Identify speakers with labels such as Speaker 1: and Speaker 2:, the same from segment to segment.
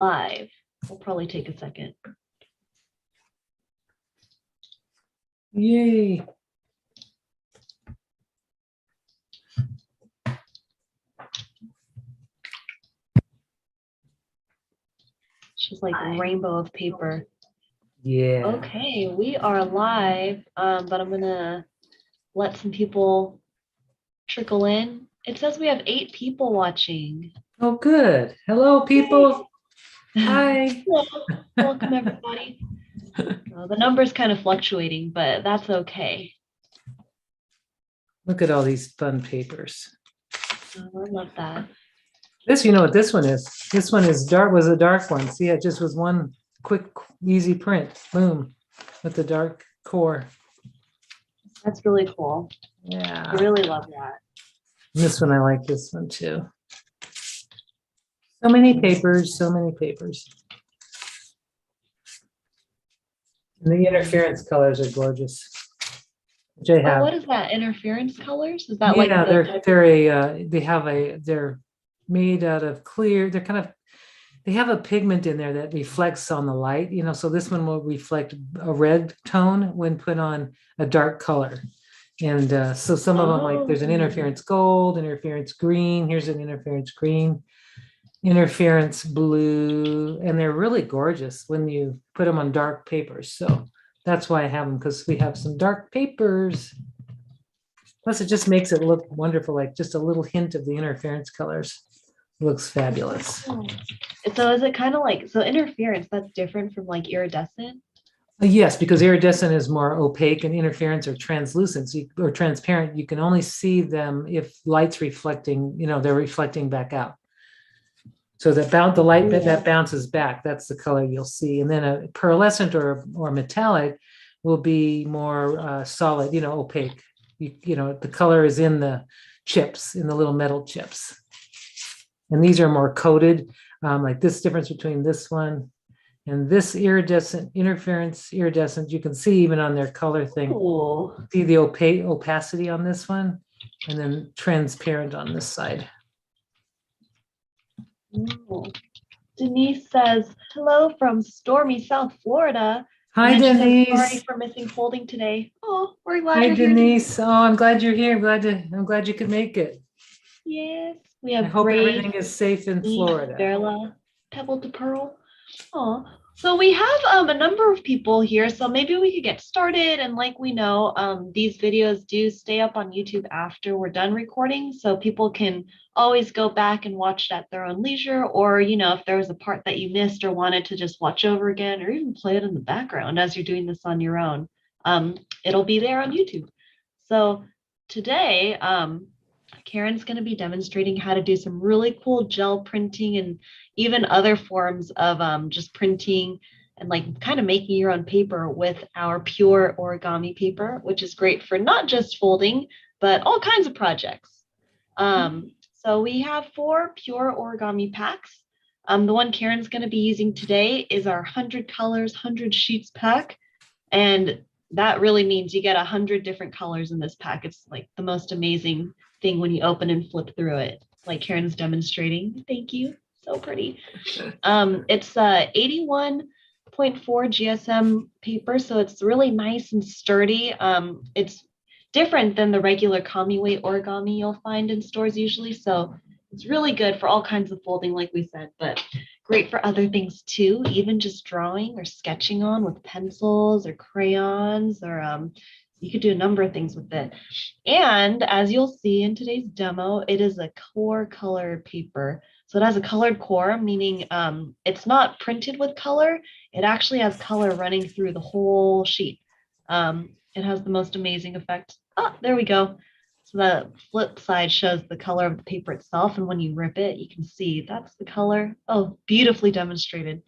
Speaker 1: live. We'll probably take a second.
Speaker 2: Yay.
Speaker 1: She's like a rainbow of paper.
Speaker 2: Yeah.
Speaker 1: Okay, we are live, but I'm gonna let some people trickle in. It says we have 8 people watching.
Speaker 2: Oh, good. Hello, people. Hi.
Speaker 1: Welcome, everybody. The number's kind of fluctuating, but that's okay.
Speaker 2: Look at all these fun papers.
Speaker 1: Oh, I love that.
Speaker 2: This, you know what this one is? This one is dark, was a dark one. See, it just was one quick, easy print. Boom. With the dark core.
Speaker 1: That's really cool.
Speaker 2: Yeah.
Speaker 1: I really love that.
Speaker 2: And this one, I like this one too. So many papers, so many papers. And the interference colors are gorgeous. Which I have.
Speaker 1: Oh, what is that? Interference colors? Is that
Speaker 2: Yeah,
Speaker 1: like the
Speaker 2: they're made out of clear. They're kind of, they have a pigment in there that reflects on the light, you know, so this one will reflect a red tone when put on a dark color. And so some of them, like there's an interference gold, interference green, here's an interference green, interference blue, and they're really gorgeous when you put them on dark papers. So that's why I have them, because we have some dark papers. Plus, it just makes it look wonderful, like just a little hint of the interference colors. Looks fabulous.
Speaker 1: Oh. So is it kind of like, so interference, that's different from like iridescent?
Speaker 2: Yes, because iridescent is more opaque and interference or translucent or transparent. You can only see them if light's reflecting, you know, they're reflecting back out. So the light that bounces back, that's the color you'll see. And then a pearlescent or metallic will be more solid, you know, opaque. You know, the color is in the chips, in the little metal chips. And these are more coated, like this difference between this one and this iridescent, interference iridescent. You can see even on their color thing.
Speaker 1: Ooh.
Speaker 2: See the opacity on this one, and then transparent on this side.
Speaker 1: Ooh. Denise says, hello from stormy South Florida.
Speaker 2: Hi, Denise.
Speaker 1: Sorry for missing folding today. Oh, we're glad
Speaker 2: Hi,
Speaker 1: you're
Speaker 2: Denise.
Speaker 1: here.
Speaker 2: Oh, I'm glad you're here. I'm glad you could make it.
Speaker 1: Yes, we have
Speaker 2: I hope everything is safe in Florida.
Speaker 1: Bella, Pebble to Pearl. Oh, so we have a number of people here, so maybe we could get started. And like we know, these videos do stay up on YouTube after we're done recording, so people can always go back and watch at their own leisure, or you know, if there was a part that you missed or wanted to just watch over again, or even play it in the background as you're doing this on your own, it'll be there on YouTube. So today, Karen's going to be demonstrating how to do some really cool gel printing and even other forms of just printing and like kind of making your own paper with our pure origami paper, which is great for not just folding, but all kinds of projects. So we have 4 pure origami packs. The one Karen's going to be using today is our 100 colors, 100 sheets pack. And that really means you get 100 different colors in this pack. It's like the most amazing thing when you open and flip through it, like Karen's demonstrating. Thank you. So pretty. It's 81.4 GSM paper, so it's really nice and sturdy. It's different than the regular kami weight origami you'll find in stores usually, so it's really good for all kinds of folding, like we said, but great for other things too, even just drawing or sketching on with pencils or crayons, or you could do a number of things with it. And as you'll see in today's demo, it is a core color paper. So it has a colored core, meaning it's not printed with color. It actually has color running through the whole sheet. It has the most amazing effect. Oh, there we go. So the flip side shows the color of the paper itself. And when you rip it, you can see that's the color. Oh, beautifully demonstrated.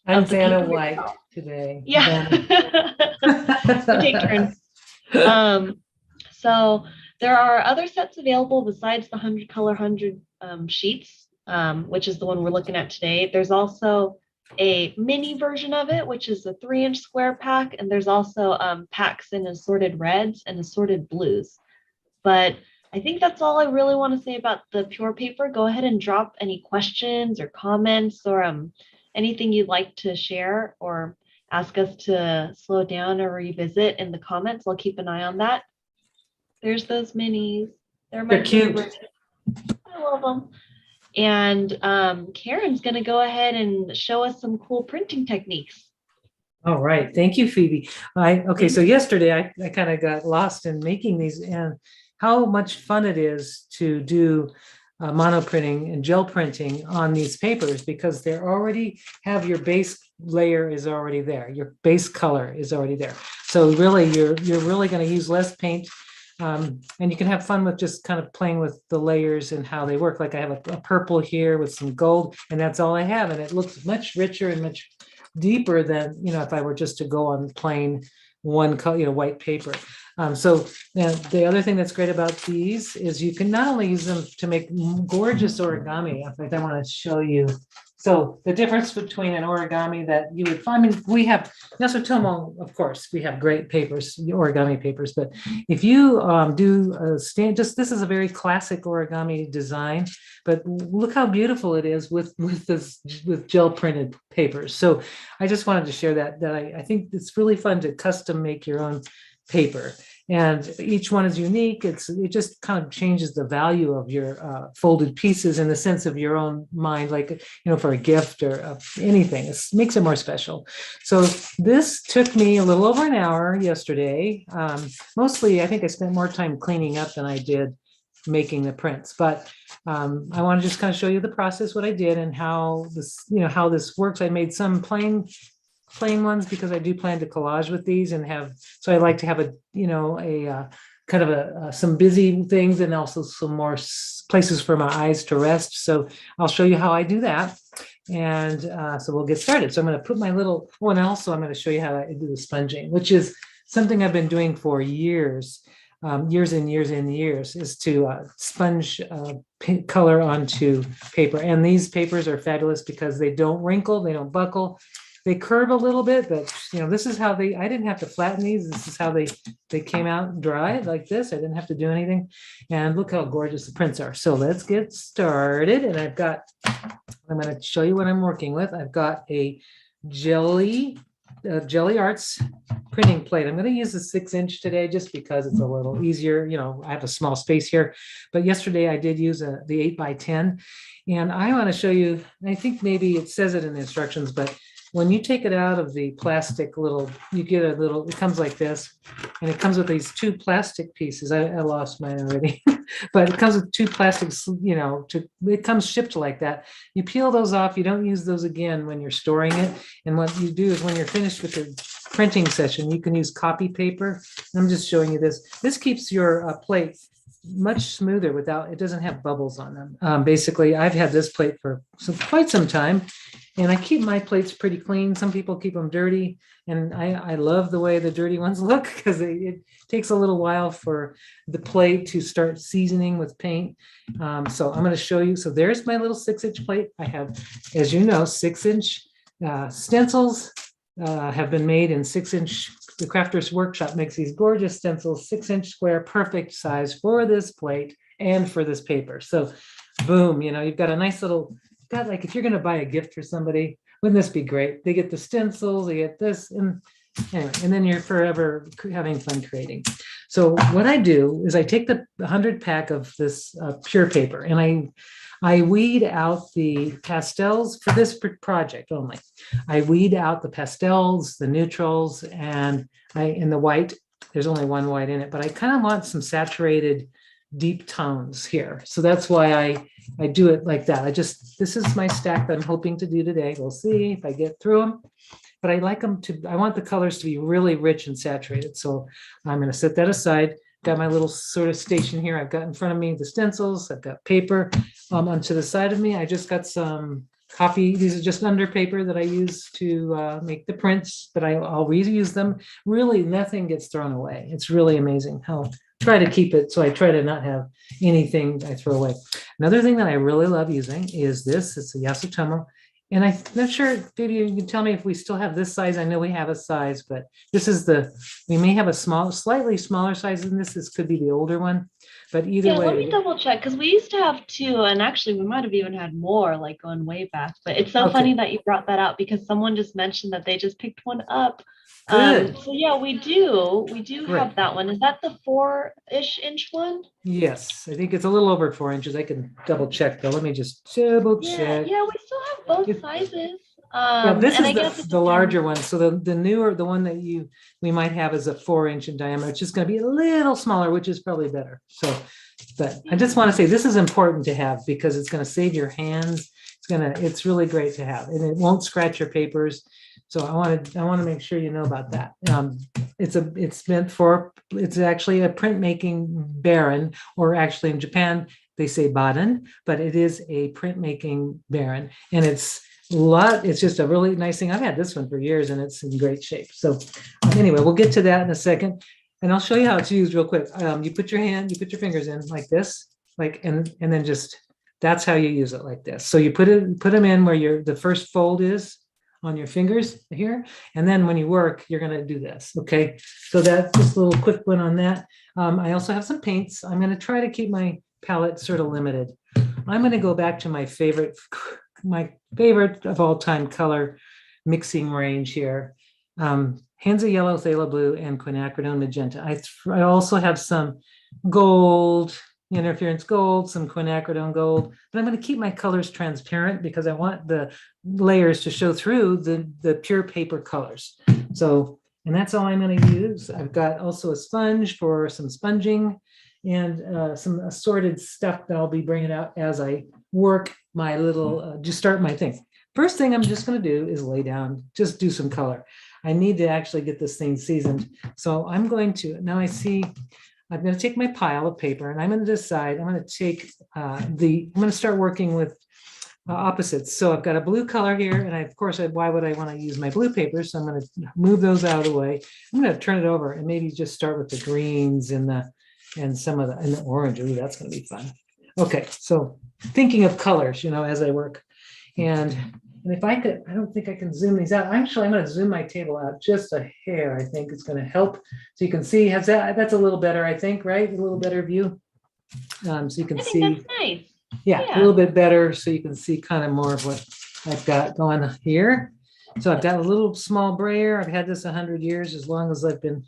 Speaker 2: I'm Vanna White today.
Speaker 1: Yeah. We take turns. So there are other sets available besides the 100 color 100 sheets, which is the one we're looking at today. There's also a mini version of it, which is a 3-inch square pack. And there's also packs in assorted reds and assorted blues. But I think that's all I really want to say about the pure paper. Go ahead and drop any questions or comments, or anything you'd like to share or ask us to slow down or revisit in the comments, I'll keep an eye on that. There's those minis. They're my
Speaker 2: They're cute.
Speaker 1: favorite. I love them. And Karen's going to go ahead and show us some cool printing techniques.
Speaker 2: All right. Thank you, Phoebe. Okay, so yesterday I kind of got lost in making these and how much fun it is to do mono printing and gel printing on these papers because they're already have your base layer is already there. Your base color is already there. So really, you're really going to use less paint. And you can have fun with just kind of playing with the layers and how they work. Like I have a purple here with some gold, and that's all I have. And it looks much richer and much deeper than, if I were just to go on plain one color, white paper. So the other thing that's great about these is you can not only use them to make gorgeous origami. In fact, I want to show you. So the difference between an origami that you would find, we have, Yasutomo, of course, we have great papers, origami papers, but if you do a this is a very classic origami design, but look how beautiful it is with gel printed papers. So I just wanted to share that I think it's really fun to custom make your own paper. And each one is unique. It just kind of changes the value of your folded pieces in the sense of your own mind, like, for a gift or anything. It makes it more special. So this took me a little over an hour yesterday. Mostly, I think I spent more time cleaning up than I did making the prints. But I want to just kind of show you the process, what I did and how this works. I made some plain ones because I do plan to collage with these and so I like to have kind of some busy things and also some more places for my eyes to rest. So I'll show you how I do that. And so we'll get started. So I'm going to put my little one. Also, I'm going to show you how I do the sponging, which is something I've been doing for years and years and years, is to sponge color onto paper. And these papers are fabulous because they don't wrinkle, they don't buckle. They curve a little bit, but this is how I didn't have to flatten these. This is how they came out dry like this. I didn't have to do anything. And look how gorgeous the prints are. So let's get started. And I'm going to show you what I'm working with. I've got a Jelly Arts printing plate. I'm going to use the 6-inch today just because it's a little easier. I have a small space here, but yesterday I did use the 8x10. And I want to show you, I think maybe it says it in the instructions, but when you take it out of the plastic you get it comes like this, and it comes with these two plastic pieces. I lost mine already, but it comes with two plastics, it comes shipped like that. You peel those off. You don't use those again when you're storing it. And what you do is when you're finished with your printing session, you can use copy paper. I'm just showing you this. This keeps your plate much smoother it doesn't have bubbles on them. Basically, I've had this plate for quite some time. And I keep my plates pretty clean. Some people keep them dirty. And I love the way the dirty ones look because it takes a little while for the plate to start seasoning with paint. So I'm going to show you. So there's my little 6-inch plate. I have, as you know, 6-inch stencils have been made in 6-inch. The Crafters Workshop makes these gorgeous stencils, 6-inch square, perfect size for this plate and for this paper. So boom, you've got a nice little, like if you're going to buy a gift for somebody, wouldn't this be great? They get the stencils, they get this, and anyway, and then you're forever having fun creating. So what I do is I take the 100 pack of this pure paper and I weed out the pastels for this project only. I weed out the pastels, the neutrals, and in the white. There's only one white in it, but I kind of want some saturated deep tones here. So that's why I do it like that. This is my stack that I'm hoping to do today. We'll see if I get through them, but I want the colors to be really rich and saturated. So I'm going to set that aside. Got my little sort of station here. I've got in front of me the stencils. I've got paper onto the side of me. I just got some copy. These are just under paper that I use to make the prints, but I'll reuse them. Really, nothing gets thrown away. It's really amazing how try to keep it. So I try to not have anything I throw away. Another thing that I really love using is this. It's a Yasutomo. And I'm not sure, maybe you can tell me if we still have this size. I know we have a size, but this is we may have a slightly smaller size than this. This could be the older one, but either
Speaker 1: Yeah, let me
Speaker 2: way.
Speaker 1: double check because we used to have two, and actually we might have even had more, like going way back. But it's so funny
Speaker 2: Okay,
Speaker 1: that you brought that out because someone just mentioned that they just picked one up.
Speaker 2: good,
Speaker 1: So yeah, we do
Speaker 2: great.
Speaker 1: have that one. Is that the 4-ish inch one?
Speaker 2: Yes, I think it's a little over 4 inches. I can double check though. Let me just double
Speaker 1: Yeah,
Speaker 2: check.
Speaker 1: yeah, we still have both
Speaker 2: It-
Speaker 1: sizes.
Speaker 2: Yeah, this
Speaker 1: And
Speaker 2: is
Speaker 1: I guess it
Speaker 2: the
Speaker 1: depends.
Speaker 2: larger one. So the newer, the one that we might have is a 4 inch in diameter. It's just going to be a little smaller, which is probably better. So, but I just want to say this is important to have because it's going to save your hands. It's really great to have, and it won't scratch your papers. So I want to make sure you know about that. It's actually a printmaking baron, or actually in Japan they say baden, but it is a printmaking baron, and it's just a really nice thing. I've had this one for years and it's in great shape. So anyway, we'll get to that in a second. And I'll show you how it's used real quick. You put your fingers in like this, and then just, that's how you use it, like this. So you put them in where the first fold is on your fingers here. And then when you work, you're going to do this. Okay. So that's just a little quick one on that. I also have some paints. I'm going to try to keep my palette sort of limited. I'm going to go back to my favorite of all time color mixing range here. Hansa yellow, phthalo blue, and quinacridone magenta. I also have some gold, interference gold, some quinacridone gold, but I'm going to keep my colors transparent because I want the layers to show through the pure paper colors. So, and that's all I'm going to use. I've got also a sponge for some sponging and some assorted stuff that I'll be bringing out as I work my little, just start my thing. First thing I'm just going to do is lay down, just do some color. I need to actually get this thing seasoned. So I'm going to take my pile of paper and I'm going to decide, I'm going to start working with opposites. So I've got a blue color here, and why would I want to use my blue paper? So I'm going to move those out of the way. I'm going to turn it over and maybe just start with the greens and some of the orange. Ooh, that's going to be fun. Okay, so thinking of colors, as I work, and if I could, I don't think I can zoom these out. Actually, I'm going to zoom my table out just a hair. I think it's going to help, so you can see. That's a little better, I think, right? A little better view, so you can
Speaker 1: I think
Speaker 2: see.
Speaker 1: that's nice.
Speaker 2: Yeah, a little bit better, so you can see kind of more of what I've got going here. So I've got a little small brayer. I've had this 100 years, as long as I've been.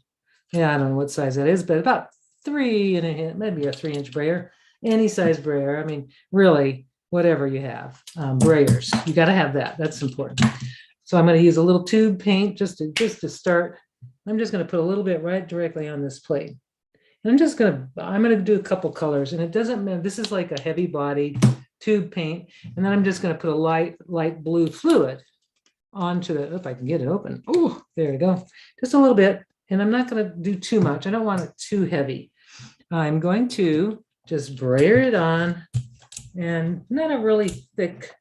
Speaker 2: Yeah, I don't know what size that is, but about 3.5, maybe a 3-inch brayer. Any size brayer. I mean, really, whatever you have. Brayers, you got to have that. That's important. So I'm going to use a little tube paint just to start. I'm just going to put a little bit right directly on this plate. And I'm going to do a couple colors, and it doesn't matter. This is like a heavy body tube paint. And then I'm just going to put a light blue fluid onto if I can get it open. Oh, there we go. Just a little bit. And I'm not going to do too much. I don't want it too heavy. I'm going to just brayer it on, and not a really thick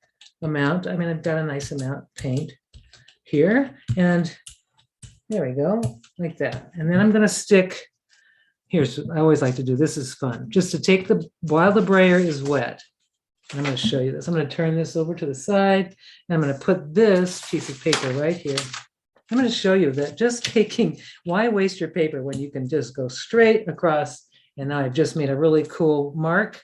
Speaker 2: amount. I mean, I've got a nice amount of paint here, and there we go, like that. And then I'm going to stick, I always like to do, this is fun, just to take while the brayer is wet. I'm going to show you this. I'm going to turn this over to the side, and I'm going to put this piece of paper right here. I'm going to show you that why waste your paper when you can just go straight across. And now I've just made a really cool mark,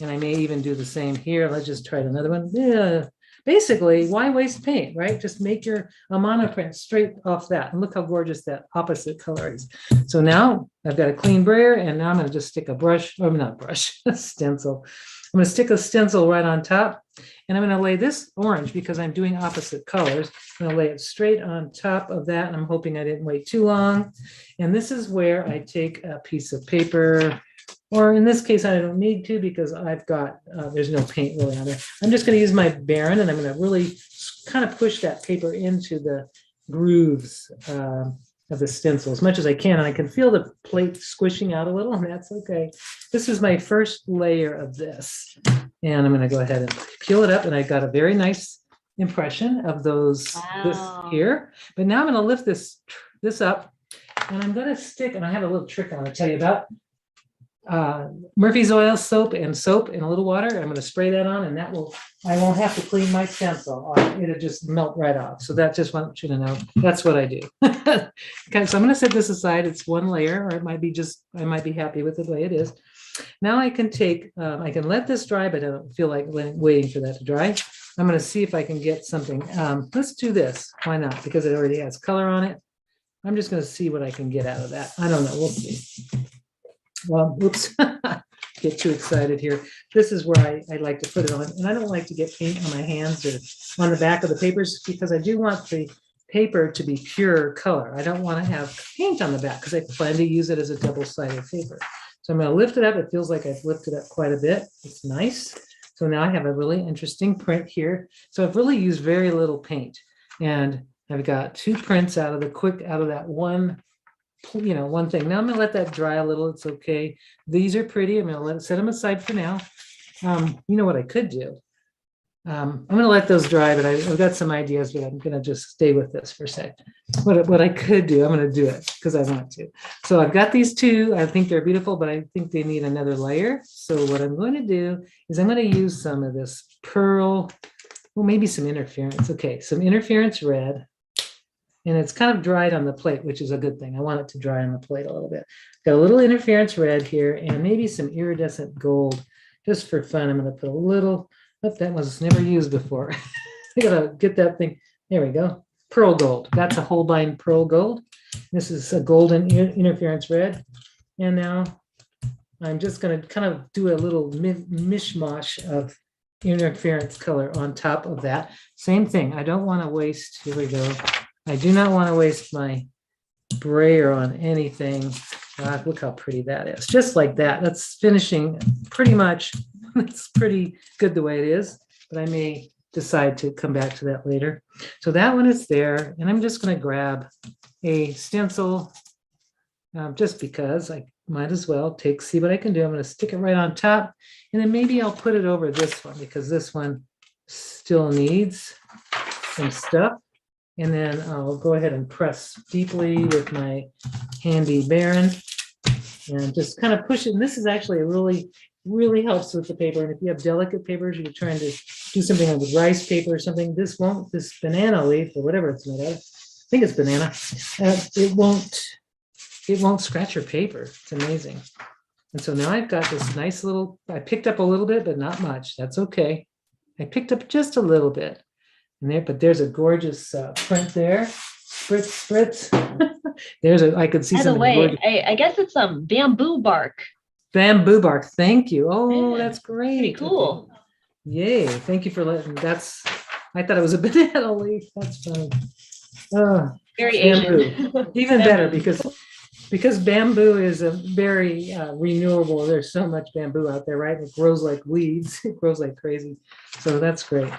Speaker 2: and I may even do the same here. Let's just try another one. Yeah. Basically, why waste paint, right? Just make a monoprint straight off that. And look how gorgeous that opposite color is. So now I've got a clean brayer, and now I'm going to just stick a stencil. I'm going to stick a stencil right on top, and I'm going to lay this orange, because I'm doing opposite colors. I'm going to lay it straight on top of that, and I'm hoping I didn't wait too long. And this is where I take a piece of paper, or in this case, I don't need to, because I've got, there's no paint really on there. I'm just going to use my Baron, and I'm going to really kind of push that paper into the grooves of the stencil as much as I can. And I can feel the plate squishing out a little, and that's okay. This is my first layer of this. And I'm going to go ahead and peel it up, and I got a very nice impression of this here. But now I'm going to lift this up, and I'm going to stick, and I have a little trick I want to tell you about. Murphy's oil soap and a little water. I'm going to spray that on, and I won't have to clean my stencil. It'll just melt right off. So that just want you to know, that's what I do. Okay, so I'm going to set this aside. It's one layer, or I might be happy with the way it is. Now I can take, I can let this dry, but I don't feel like waiting for that to dry. I'm going to see if I can get something. Let's do this. Why not? Because it already has color on it. I'm just going to see what I can get out of that. I don't know. We'll see. Well, oops. Get too excited here. This is where I like to put it on. And I don't like to get paint on my hands or on the back of the papers because I do want the paper to be pure color. I don't want to have paint on the back because I plan to use it as a double-sided paper. So I'm going to lift it up. It feels like I've lifted up quite a bit. It's nice. So now I have a really interesting print here. So I've really used very little paint. And I've got 2 prints out of that one, one thing. Now I'm going to let that dry a little. It's okay. These are pretty. I'm going to set them aside for now. You know what I could do? I'm going to let those dry, but I've got some ideas, but I'm going to just stay with this for a sec. What I could do, I'm going to do it because I want to. So I've got these 2. I think they're beautiful, but I think they need another layer. So what I'm going to do is I'm going to use some of this pearl, well, maybe some interference. Okay, some interference red. And it's kind of dried on the plate, which is a good thing. I want it to dry on the plate a little bit. Got a little interference red here and maybe some iridescent gold just for fun. I'm going to put a little. Oh, that was never used before. I gotta get that thing. There we go. Pearl gold. That's a Holbein pearl gold. This is a golden interference red. And now I'm just gonna kind of do a little mishmash of interference color on top of that. Same thing. I don't want to waste. Here we go. I do not want to waste my brayer on anything. Look how pretty that is. Just like that. That's finishing pretty much. It's pretty good the way it is, but I may decide to come back to that later. So that one is there, and I'm just going to grab a stencil just because I might as well see what I can do. I'm going to stick it right on top, and then maybe I'll put it over this one because this one still needs some stuff. And then I'll go ahead and press deeply with my handy Baron and just kind of push it. And this is actually a really helps with the paper. And if you have delicate papers, you're trying to do something with rice paper or something, this banana leaf or whatever it's made of, I think it's banana, it won't scratch your paper. It's amazing. And so now I've got this nice little, I picked up a little bit, but not much. That's okay. I picked up just a little bit. And there, but there's a gorgeous print there. Spritz, spritz. I could see something.
Speaker 1: By the way, I guess it's some bamboo bark.
Speaker 2: Bamboo bark. Thank you. Oh, yeah, that's great.
Speaker 1: Pretty cool.
Speaker 2: Okay. Yay. Thank you for letting I thought it was a banana leaf. That's funny.
Speaker 1: Very
Speaker 2: bamboo.
Speaker 1: Asian.
Speaker 2: Even better because bamboo is a very renewable. There's so much bamboo out there, right? It grows like weeds. It grows like crazy. So that's great.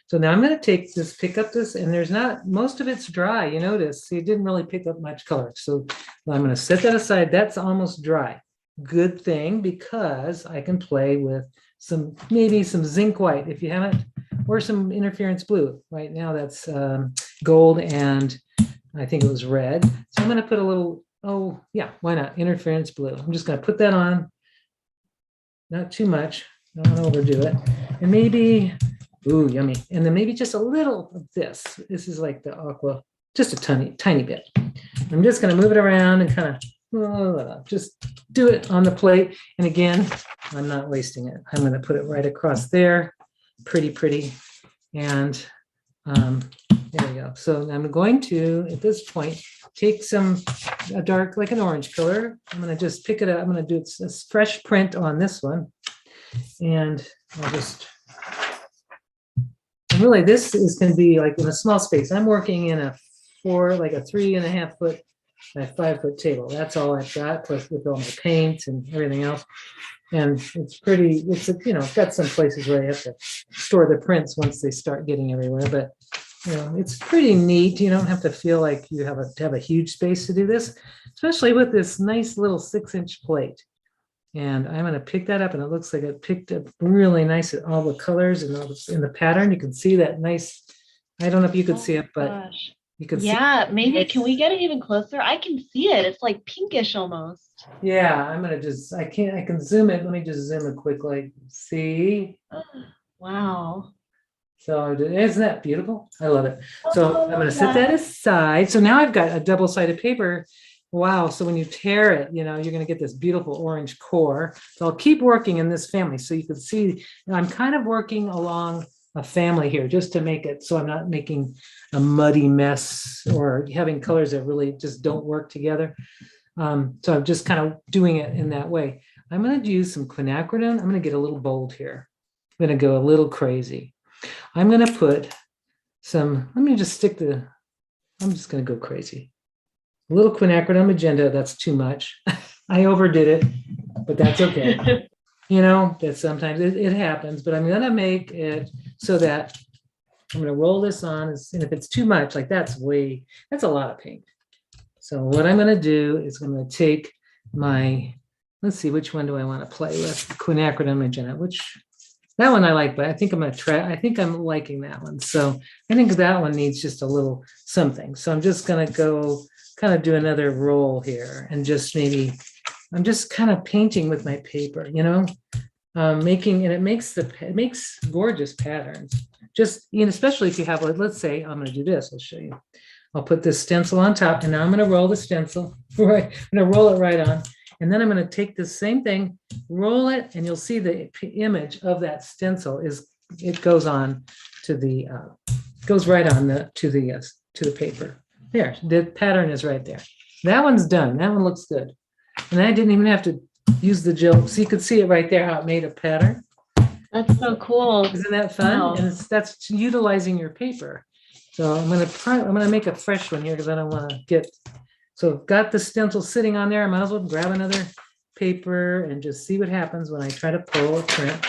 Speaker 2: So now I'm going to pick up this, and there's not, most of it's dry. You notice, see, it didn't really pick up much color. So I'm going to set that aside. That's almost dry. Good thing, because I can play with maybe some zinc white if you haven't, or some interference blue. Right now that's gold, and I think it was red. So I'm going to put a little, oh yeah, why not, interference blue. I'm just going to put that on, not too much, don't want to overdo it, and maybe, ooh, yummy, and then maybe just a little of this. This is like the aqua, just a tiny bit. I'm just going to move it around and kind of just do it on the plate. And again, I'm not wasting it. I'm going to put it right across there. Pretty. And there we go. So I'm going to, at this point, take a dark, like an orange color. I'm going to just pick it up. I'm going to do a fresh print on this one. And I'll just, and really this is going to be like in a small space. I'm working in a 3.5 foot by 5 foot table. That's all I've got, plus with all my paint and everything else. And it's got some places where you have to store the prints once they start getting everywhere, but it's pretty neat. You don't have to feel like you have to have a huge space to do this, especially with this nice little 6-inch plate. And I'm going to pick that up, and it looks like it picked up really nice at all the colors and in the pattern. You can see that nice, I don't know if you could see it, but
Speaker 1: gosh.
Speaker 2: You can
Speaker 1: see maybe can we get it even closer? I can see it. It's like pinkish almost.
Speaker 2: Yeah, I'm gonna I can zoom it. Let me just zoom it quickly. See?
Speaker 1: Wow.
Speaker 2: So isn't that beautiful? I love it. So I'm gonna set that aside. So now I've got a double-sided paper wow. So when you tear it, you're going to get this beautiful orange core. So I'll keep working in this family. So you can see I'm kind of working along a family here just to make it so I'm not making a muddy mess or having colors that really just don't work together. So I'm just kind of doing it in that way. I'm going to use some quinacridone. I'm going to get a little bold here. I'm going to go a little crazy. I'm going to put some, I'm just going to go crazy. A little quinacridone magenta, that's too much. I overdid it, but that's okay. That sometimes it happens, but I'm going to make it so that I'm going to roll this on. And if it's too much, like that's a lot of paint. So what I'm going to do is I'm going to take let's see, which one do I want to play with? Quinacridone magenta, that one I like, but I think I'm liking that one. So I think that one needs just a little something. So I'm just going to go kind of do another roll here and I'm just kind of painting with my paper, and it makes gorgeous patterns. Just, especially if you have, let's say, I'm going to do this. I'll show you. I'll put this stencil on top, and now I'm going to roll the stencil. Right, I'm going to roll it right on, and then I'm going to take the same thing, roll it, and you'll see the image of that stencil goes on to the goes right on to the paper. There, the pattern is right there. That one's done. That one looks good, and I didn't even have to use the gel, so you could see it right there how it made a pattern.
Speaker 1: That's so cool.
Speaker 2: Isn't that fun? Wow. And that's utilizing your paper. So I'm gonna make a fresh one here because I don't want to get. So I've got the stencil sitting on there. I might as well grab another paper and just see what happens when I try to pull a print.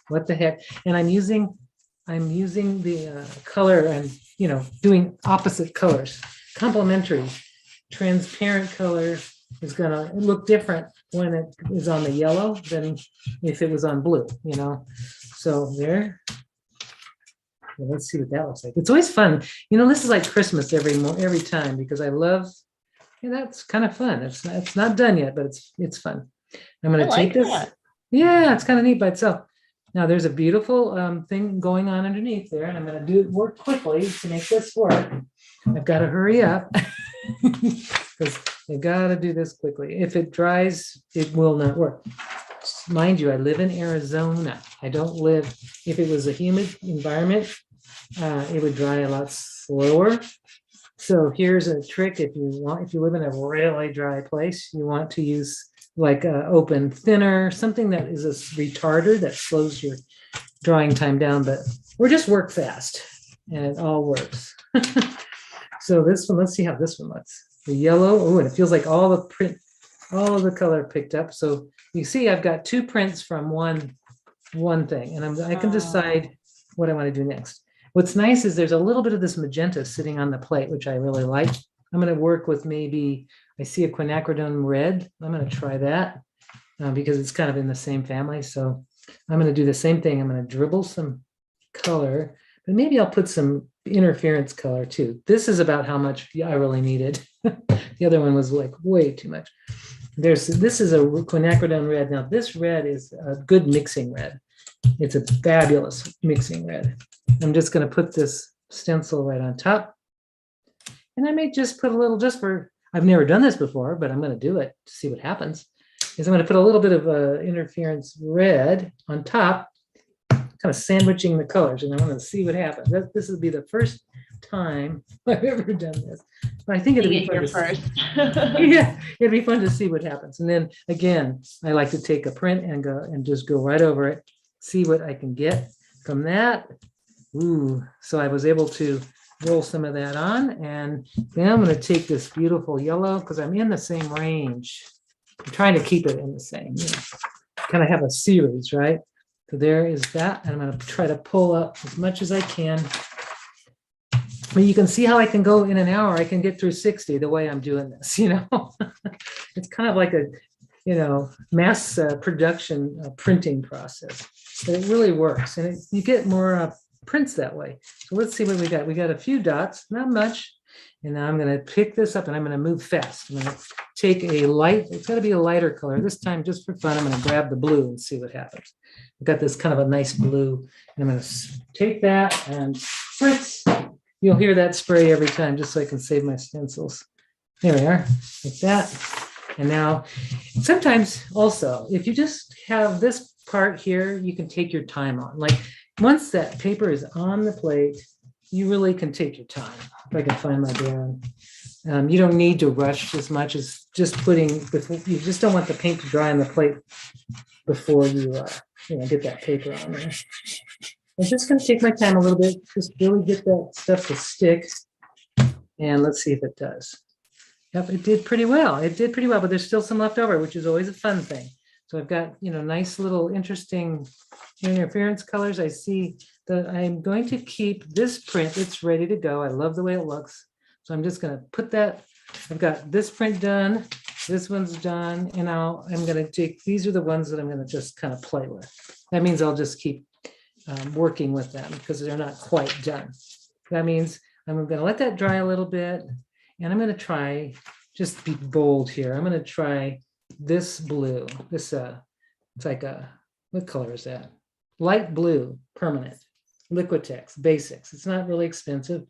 Speaker 2: What the heck? And I'm using the color and doing opposite colors, complementary. Transparent color is gonna look different when it is on the yellow than if it was on blue. So there. Well, let's see what that looks like. It's always fun. This is like Christmas every time because I love. That's kind of fun. It's not done yet, but it's fun. I'm going to take this. That. Yeah, it's kind of neat by itself. Now there's a beautiful thing going on underneath there, and I'm going to work quickly to make this work. I've got to hurry up because I've got to do this quickly. If it dries, it will not work. Mind you, I live in Arizona. I don't live. If it was a humid environment, it would dry a lot slower. So here's a trick: if you live in a really dry place, you want to use like open thinner, something that is a retarder that slows your drying time down, or just work fast, and it all works. So this one, let's see how this one looks. The yellow, oh, and it feels like all of the color picked up. So you see, I've got two prints from one thing, and I can decide what I want to do next. What's nice is there's a little bit of this magenta sitting on the plate, which I really like. I'm going to work with I see a quinacridone red. I'm going to try that because it's kind of in the same family. So I'm going to do the same thing. I'm going to dribble some color, but maybe I'll put some interference color too. This is about how much I really needed. The other one was like way too much. This is a quinacridone red. Now this red is a good mixing red. It's a fabulous mixing red. I'm just going to put this stencil right on top. And I may just put a little, I've never done this before, but I'm going to do it to see what happens. I'm going to put a little bit of interference red on top, kind of sandwiching the colors, and I want to see what happens. This will be the first time I've ever done this. But I think it'll be fun first. Yeah, it'd be fun to see what happens. And then again, I like to take a print and just go right over it, see what I can get from that. Ooh, so I was able to roll some of that on, and then I'm going to take this beautiful yellow because I'm in the same range. I'm trying to keep it in the same, kind of have a series, right? So there is that, and I'm going to try to pull up as much as I can. But you can see how I can go in an hour. I can get through 60 the way I'm doing this. It's kind of like a mass production printing process, but it really works, and you get more prints that way. So let's see what we got. We got a few dots, not much. And now I'm going to pick this up and I'm going to move fast. I'm going to take it's got to be a lighter color. This time, just for fun, I'm going to grab the blue and see what happens. I've got this kind of a nice blue. And I'm going to take that and spritz. You'll hear that spray every time just so I can save my stencils. There we are, like that. And now, sometimes also, if you just have this part here, you can take your time on. Like once that paper is on the plate, you really can take your time. If I can find my drawing. You don't need to rush as much as just putting, before, you just don't want the paint to dry on the plate before you, get that paper on there. I'm just going to take my time a little bit, just really get that stuff to stick. And let's see if it does. Yep, it did pretty well. It did pretty well, but there's still some left over, which is always a fun thing. So I've got, nice little interesting interference colors. I see that I'm going to keep this print. It's ready to go. I love the way it looks. So I'm just going to put that. I've got this print done. This one's done. And now I'm going to take, these are the ones that I'm going to just kind of play with. That means I'll just keep working with them because they're not quite done. That means I'm going to let that dry a little bit. And I'm going to try, just be bold here. I'm going to try this blue. This, it's like what color is that? Light blue, permanent, Liquitex, basics. It's not really expensive.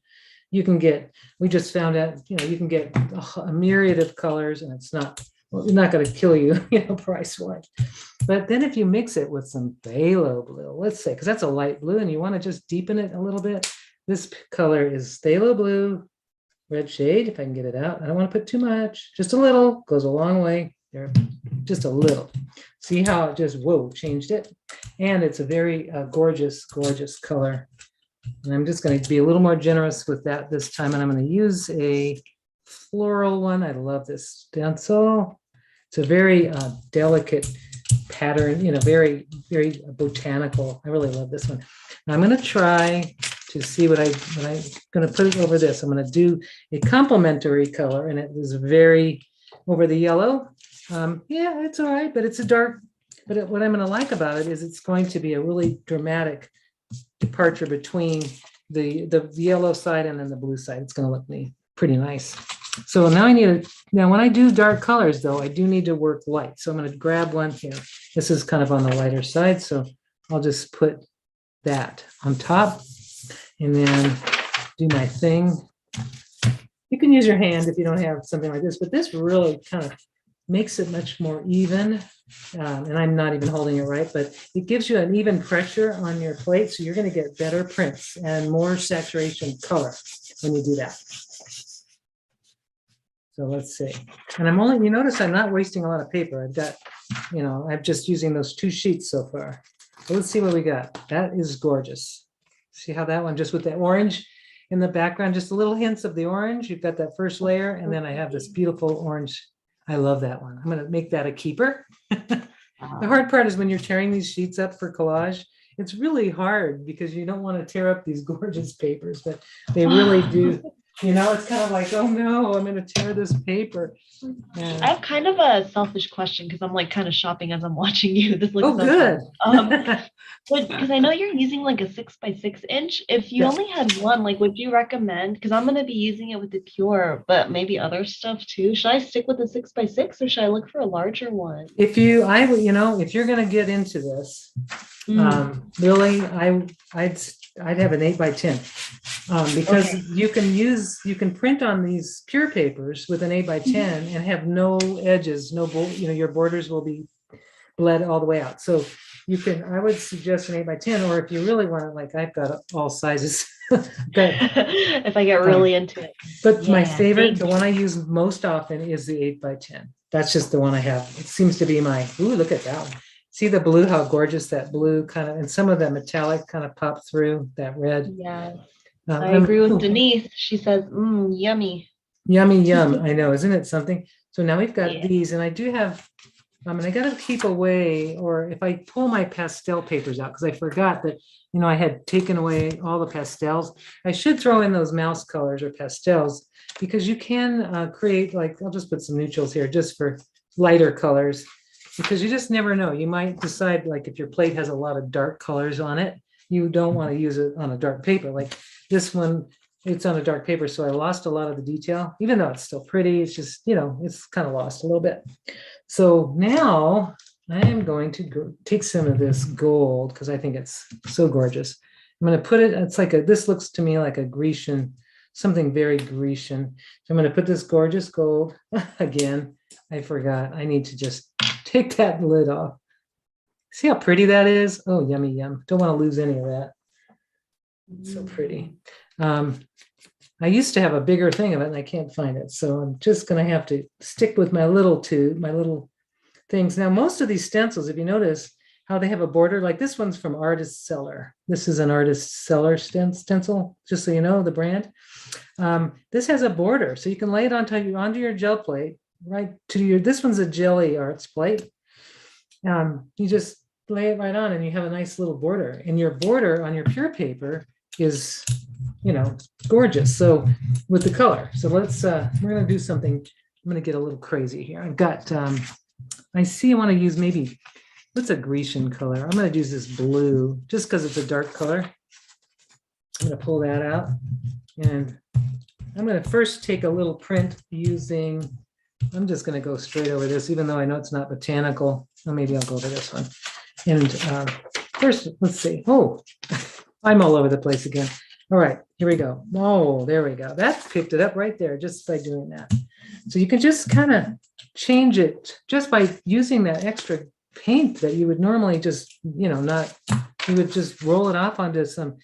Speaker 2: You can get, we just found out, you can get a myriad of colors and it's not, well, not going to kill you, price-wise. But then if you mix it with some phthalo blue, let's say, because that's a light blue and you want to just deepen it a little bit. This color is phthalo blue, red shade, if I can get it out. I don't want to put too much, just a little, goes a long way there, just a little. See how it just, whoa, changed it. And it's a very gorgeous, gorgeous color. And I'm just going to be a little more generous with that this time. And I'm going to use a floral one. I love this stencil. It's a very delicate pattern, very, very botanical. I really love this one. Now I'm going to try to see what I'm going to put it over this. I'm going to do a complementary color, and it is very over the yellow. Yeah, it's all right, but it's a dark. But what I'm going to like about it is it's going to be a really dramatic departure between the yellow side and then the blue side. It's going to look pretty nice. So now now when I do dark colors though, I do need to work light. So I'm going to grab one here. This is kind of on the lighter side. So I'll just put that on top and then do my thing. You can use your hand if you don't have something like this, but this really kind of makes it much more even. And I'm not even holding it right, but it gives you an even pressure on your plate. So you're going to get better prints and more saturation color when you do that. So let's see. And you notice I'm not wasting a lot of paper. I've got, I'm just using those 2 sheets so far. So let's see what we got. That is gorgeous. See how that one, just with that orange in the background, just a little hints of the orange. You've got that first layer, and then I have this beautiful orange. I love that one. I'm going to make that a keeper. The hard part is when you're tearing these sheets up for collage, it's really hard because you don't want to tear up these gorgeous papers, but they really do. It's kind of like, oh no, I'm going to tear this paper. And
Speaker 1: I have kind of a selfish question because I'm like kind of shopping as I'm watching you. This looks
Speaker 2: oh, good.
Speaker 1: But because I know you're using like a 6x6 inch. If you only had one, like, would you recommend? Because I'm going to be using it with the Pure, but maybe other stuff too. Should I stick with the 6x6 or should I look for a larger one?
Speaker 2: If you're going to get into this, really, I'd have an 8x10 because you can print on these Pure papers with an 8x10 and have no edges, your borders will be bled all the way out. So I would suggest an 8x10, or if you really want it, like I've got all sizes.
Speaker 1: If I get really into it.
Speaker 2: But my favorite, the one I use most often is the 8x10. That's just the one I have. It seems to be look at that one. See the blue, how gorgeous that blue kind of, and some of that metallic kind of pop through that red.
Speaker 1: Yeah. I agree with Denise. She says, yummy.
Speaker 2: Yummy, yum. I know, isn't it something? So now we've got these, and I do have, I got to keep away, or if I pull my pastel papers out, because I forgot that, I had taken away all the pastels. I should throw in those mouse colors or pastels, because you can create, I'll just put some neutrals here just for lighter colors. Because you just never know. You might decide, if your plate has a lot of dark colors on it, you don't want to use it on a dark paper. Like this one, it's on a dark paper, so I lost a lot of the detail, even though it's still pretty. It's just, it's kind of lost a little bit. So now I am going to take some of this gold because I think it's so gorgeous. I'm going to put it, this looks to me like a Grecian something very Grecian. So I'm going to put this gorgeous gold again. I forgot. I need to just take that lid off. See how pretty that is? Oh, yummy, yum. Don't want to lose any of that. It's so pretty. I used to have a bigger thing of it and I can't find it. So I'm just going to have to stick with my little tube, my little things. Now, most of these stencils, if you notice how they have a border, like this one's from Artist Seller. This is an Artist Seller stencil, just so you know the brand. This has a border, so you can lay it onto your gel plate, right to your, this one's a Jelly Arts plate. You just lay it right on and you have a nice little border. And your border on your pure paper is, you know, gorgeous. So with the color. So let's, we're going to do something. I'm going to get a little crazy here. I've got, I see I want to use maybe, what's a Grecian color? I'm going to use this blue just because it's a dark color. I'm going to pull that out. And I'm going to first take a little print using, I'm just going to go straight over this, even though I know it's not botanical. Well, maybe I'll go to this one. And first, let's see. Oh, I'm all over the place again. All right, here we go. Oh, there we go. That picked it up right there just by doing that. So you can just kind of change it just by using that extra paint that you would normally just, you know, not, you would just roll it off onto some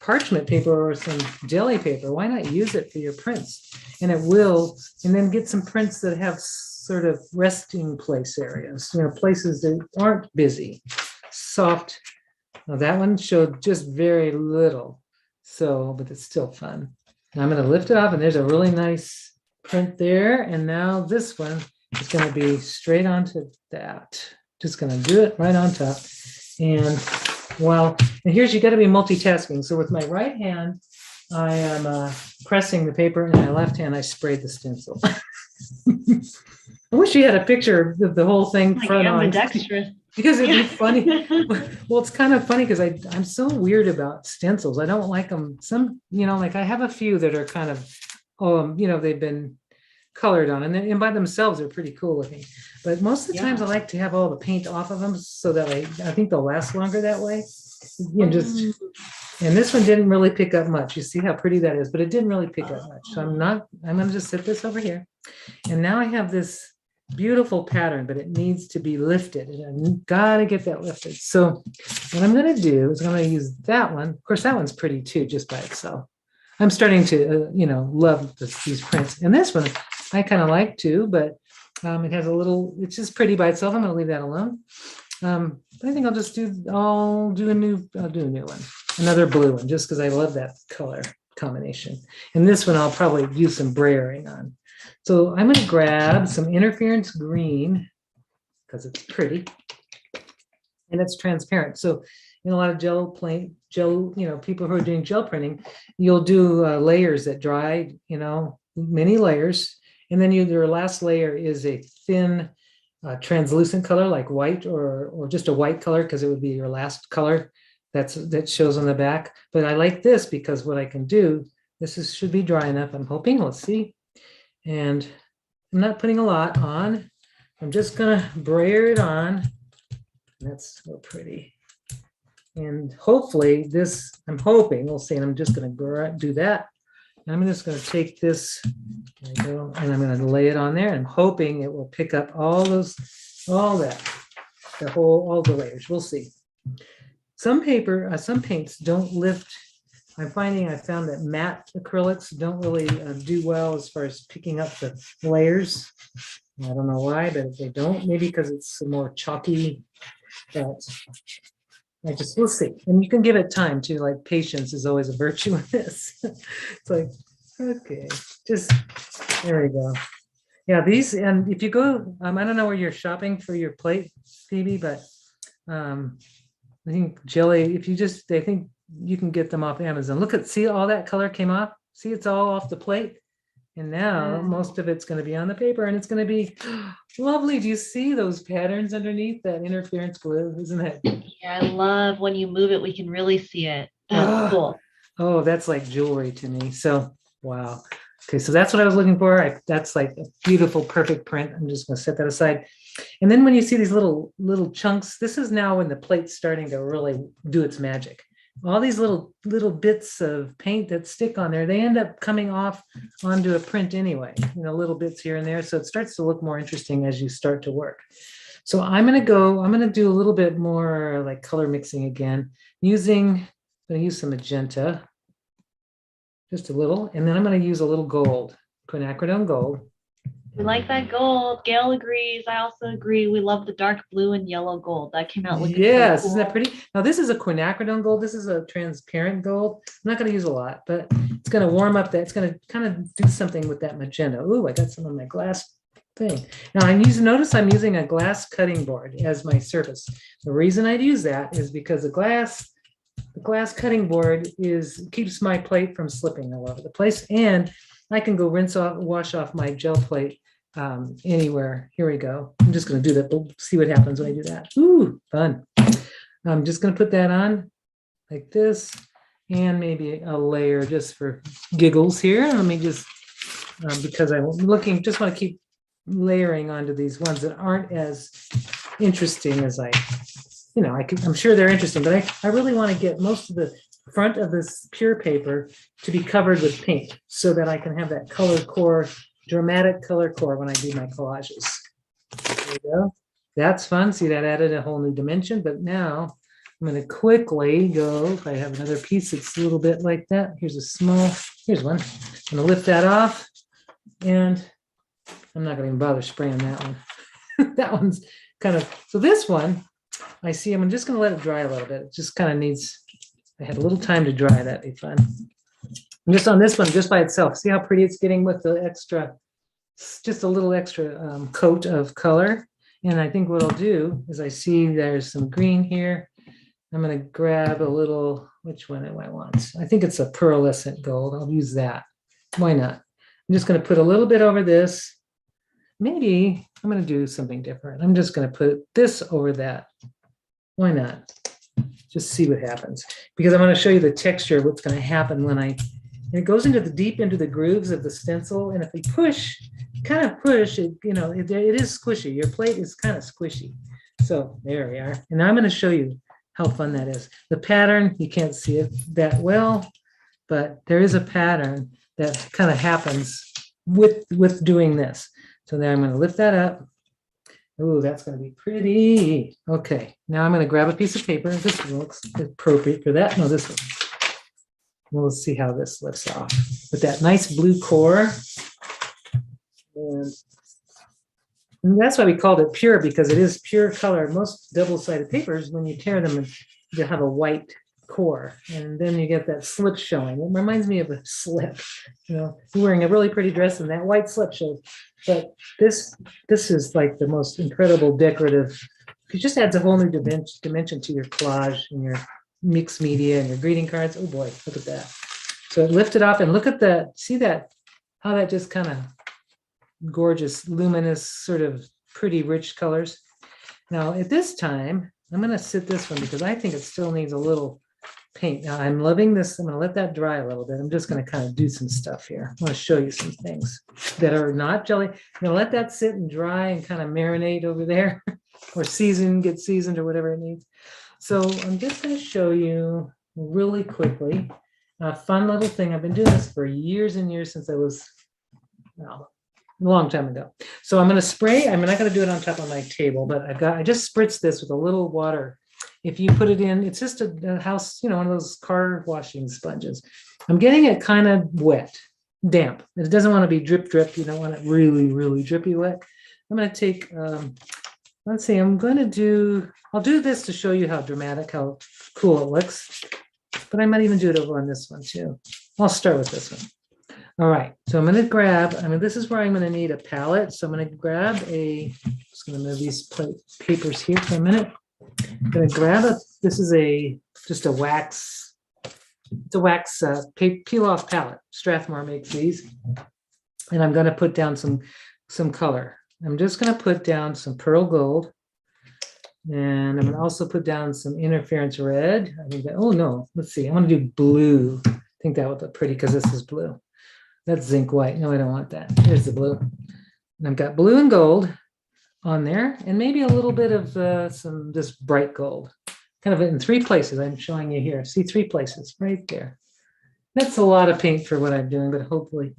Speaker 2: parchment paper or some jelly paper. Why not use it for your prints? And it will, and then get some prints that have sort of resting place areas, you know, places that aren't busy, soft. Now that one showed just very little. So, but it's still fun. And I'm going to lift it off and there's a really nice print there. And now this one is going to be straight onto that. Just going to do it right on top. And well, and here's, you got to be multitasking. So with my right hand, I am pressing the paper, and my left hand, I sprayed the stencil. I wish you had a picture of the whole thing
Speaker 1: Like
Speaker 2: front on.
Speaker 1: ambidextrous.
Speaker 2: Because it'd be funny. Well, it's kind of funny because I'm so weird about stencils. I don't like them. Some, you know, like I have a few that are kind of, you know, they've been colored on, and by themselves they're pretty cool looking. But most of the times I like to have all the paint off of them so that I think they'll last longer that way. You know, just, and this one didn't really pick up much. You see how pretty that is, but it didn't really pick up much. So I'm going to just set this over here. And now I have this beautiful pattern, but it needs to be lifted, and I gotta get that lifted. So what I'm going to do is I'm going to use that one. Of course, that one's pretty too, just by itself. I'm starting to, you know, love these prints. And this one I kind of like too, but it has a little, it's just pretty by itself. I'm going to leave that alone. I think I'll do a new one, another blue one, just because I love that color combination. And this one I'll probably use some brayering on. So I'm going to grab some interference green because it's pretty and it's transparent. So in a lot of gel, you know, people who are doing gel printing, you'll do layers that dry, you know, many layers. And then your last layer is a thin translucent color like white or just a white color, because it would be your last color that shows on the back. But I like this because what I can do, should be dry enough, I'm hoping. Let's see. And I'm not putting a lot on. I'm just going to brayer it on. That's so pretty. And hopefully this, I'm hoping, we'll see, and I'm just going to do that. And I'm just going to take this, there we go, and I'm going to lay it on there. And I'm hoping it will pick up all the layers. We'll see. Some paints don't lift. I found that matte acrylics don't really do well as far as picking up the layers. I don't know why, but they don't. Maybe because it's more chalky. But we'll see. And you can give it time too. Like patience is always a virtue in this. It's like, okay, just there we go. Yeah, these, and if you go, I don't know where you're shopping for your plate, Phoebe, but I think jelly, I think you can get them off Amazon. See all that color came off? See, it's all off the plate. And now most of it's going to be on the paper, and it's going to be lovely. Do you see those patterns underneath that interference glue? Isn't it?
Speaker 1: Yeah, I love when you move it, we can really see it. That's cool.
Speaker 2: Oh, that's like jewelry to me. So, wow. Okay, so that's what I was looking for. That's like a beautiful, perfect print. I'm just going to set that aside. And then when you see these little chunks, this is now when the plate's starting to really do its magic. all these little bits of paint that stick on there, they end up coming off onto a print anyway, little bits here and there. So it starts to look more interesting as you start to work. So I'm going to do a little bit more like color mixing again, I'm going to use some magenta, just a little, and then I'm going to use a little gold, quinacridone gold.
Speaker 1: We like that gold. Gail agrees. I also agree. We love the dark blue and yellow gold. That came out looking
Speaker 2: Yes,
Speaker 1: so cool.
Speaker 2: isn't that pretty? Now this is a quinacridone gold. This is a transparent gold. I'm not going to use a lot, but it's going to warm up that. It's going to kind of do something with that magenta. Ooh, I got some on my glass thing. Now notice I'm using a glass cutting board as my surface. The reason I'd use that is because the glass cutting board keeps my plate from slipping all over the place, and I can go wash off my gel plate anywhere. Here we go. I'm just going to do that. We'll see what happens when I do that. Ooh, fun. I'm just going to put that on like this, and maybe a layer just for giggles here. Let me just, because I'm looking, just want to keep layering onto these ones that aren't as interesting as I'm sure they're interesting, but I really want to get most of the front of this pure paper to be covered with paint so that I can have that color core, dramatic color core when I do my collages. There we go. That's fun. See, that added a whole new dimension, but now I'm going to quickly go, if I have another piece that's a little bit like that, here's one. I'm going to lift that off, and I'm not going to even bother spraying that one. That one's kind of, so this one, I'm just going to let it dry a little bit. It just kind of needs, I had a little time to dry. That'd be fun. And just on this one, just by itself, see how pretty it's getting with the extra, just a little extra coat of color. And I think what I'll do is I see there's some green here. I'm going to grab a little, which one do I want? I think it's a pearlescent gold. I'll use that. Why not? I'm just going to put a little bit over this. Maybe I'm going to do something different. I'm just going to put this over that. Why not? Just see what happens. Because I'm going to show you the texture, what's going to happen when it goes into deep into the grooves of the stencil. And if we kind of push, it is squishy. Your plate is kind of squishy. So there we are. And I'm going to show you how fun that is. The pattern, you can't see it that well, but there is a pattern that kind of happens with doing this. So then I'm going to lift that up. Oh, that's going to be pretty. Okay, now I'm going to grab a piece of paper. This one looks appropriate for that. No, this one. We'll see how this lifts off with that nice blue core. And that's why we called it pure, because it is pure color. Most double-sided papers, when you tear them, they have a white core, and then you get that slip showing. It reminds me of a slip. You're wearing a really pretty dress, and that white slip shows. But this is like the most incredible decorative. It just adds a whole new dimension to your collage and your mixed media and your greeting cards. Oh boy, look at that. So lift it off and look at that. See that, how that just kind of gorgeous, luminous, sort of pretty rich colors. Now at this time, I'm going to sit this one because I think it still needs a little paint. Now I'm loving this. I'm going to let that dry a little bit. I'm just going to kind of do some stuff here. I want to show you some things that are not jelly. I'm going to let that sit and dry and kind of marinate over there or get seasoned or whatever it needs. So I'm just going to show you really quickly a fun little thing. I've been doing this for years and years since I was, well, a long time ago. So I'm going to spray. I'm not going to do it on top of my table, but I just spritzed this with a little water. If you put it in, it's just a house, one of those car washing sponges. I'm getting it kind of wet, damp. It doesn't want to be drip, drip. You don't want it really, really drippy wet. I'm going to take, let's see, I'll do this to show you how dramatic, how cool it looks. But I might even do it over on this one too. I'll start with this one. All right, so I'm going to grab, this is where I'm going to need a palette. So I'm going to grab just going to move these papers here for a minute. I'm going to grab this is just a wax, it's a wax peel off palette. Strathmore makes these. And I'm going to put down some color. I'm just going to put down some pearl gold. And I'm going to also put down some interference red. Oh no, let's see, I want to do blue. I think that would look pretty because this is blue. That's zinc white. No, I don't want that. Here's the blue. And I've got blue and gold on there, and maybe a little bit of some just bright gold. kind of in 3 places. I'm showing you here. See 3 places right there. That's a lot of paint for what I'm doing, but hopefully.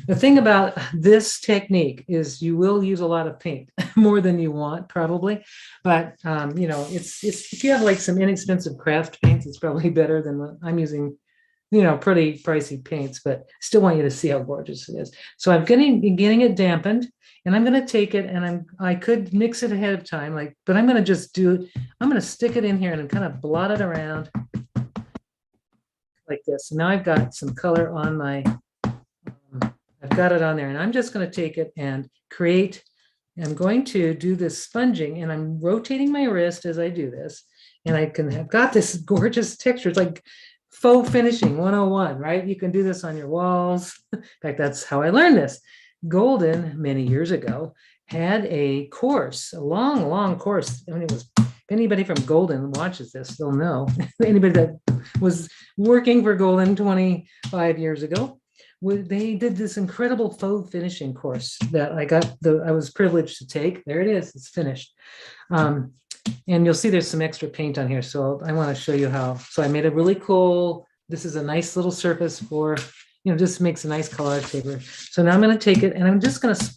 Speaker 2: The thing about this technique is you will use a lot of paint, more than you want probably. But you know, it's if you have like some inexpensive craft paints, it's probably better than what I'm using, you know, pretty pricey paints, but I still want you to see how gorgeous it is. So I'm getting it dampened, and I'm going to take it, and I could mix it ahead of time, like, but I'm going to just do it. I'm going to stick it in here and kind of blot it around like this. Now I've got some color on my, I've got it on there, and I'm just going to take it and create. I'm going to do this sponging, and I'm rotating my wrist as I do this, and I can have got this gorgeous texture. It's like faux finishing 101, right? You can do this on your walls. In fact, that's how I learned this. Golden, many years ago, had a course, a long, long course. I mean, it was, if anybody from Golden watches this, they'll know. Anybody that was working for Golden 25 years ago, they did this incredible faux finishing course that I was privileged to take. There it is, it's finished. And you'll see there's some extra paint on here. So I want to show you how. So I made a really cool, this is a nice little surface for, you know, just makes a nice collage paper. So now I'm going to take it and I'm just going to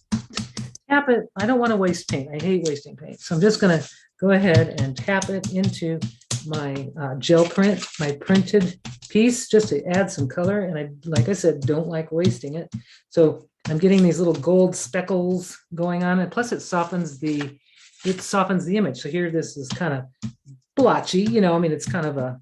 Speaker 2: tap it. I don't want to waste paint. I hate wasting paint. So I'm just going to go ahead and tap it into my gel print, my printed piece, just to add some color. And I, like I said, don't like wasting it. So I'm getting these little gold speckles going on, and plus it softens the image. So here, this is kind of blotchy, you know, I mean, it's kind of a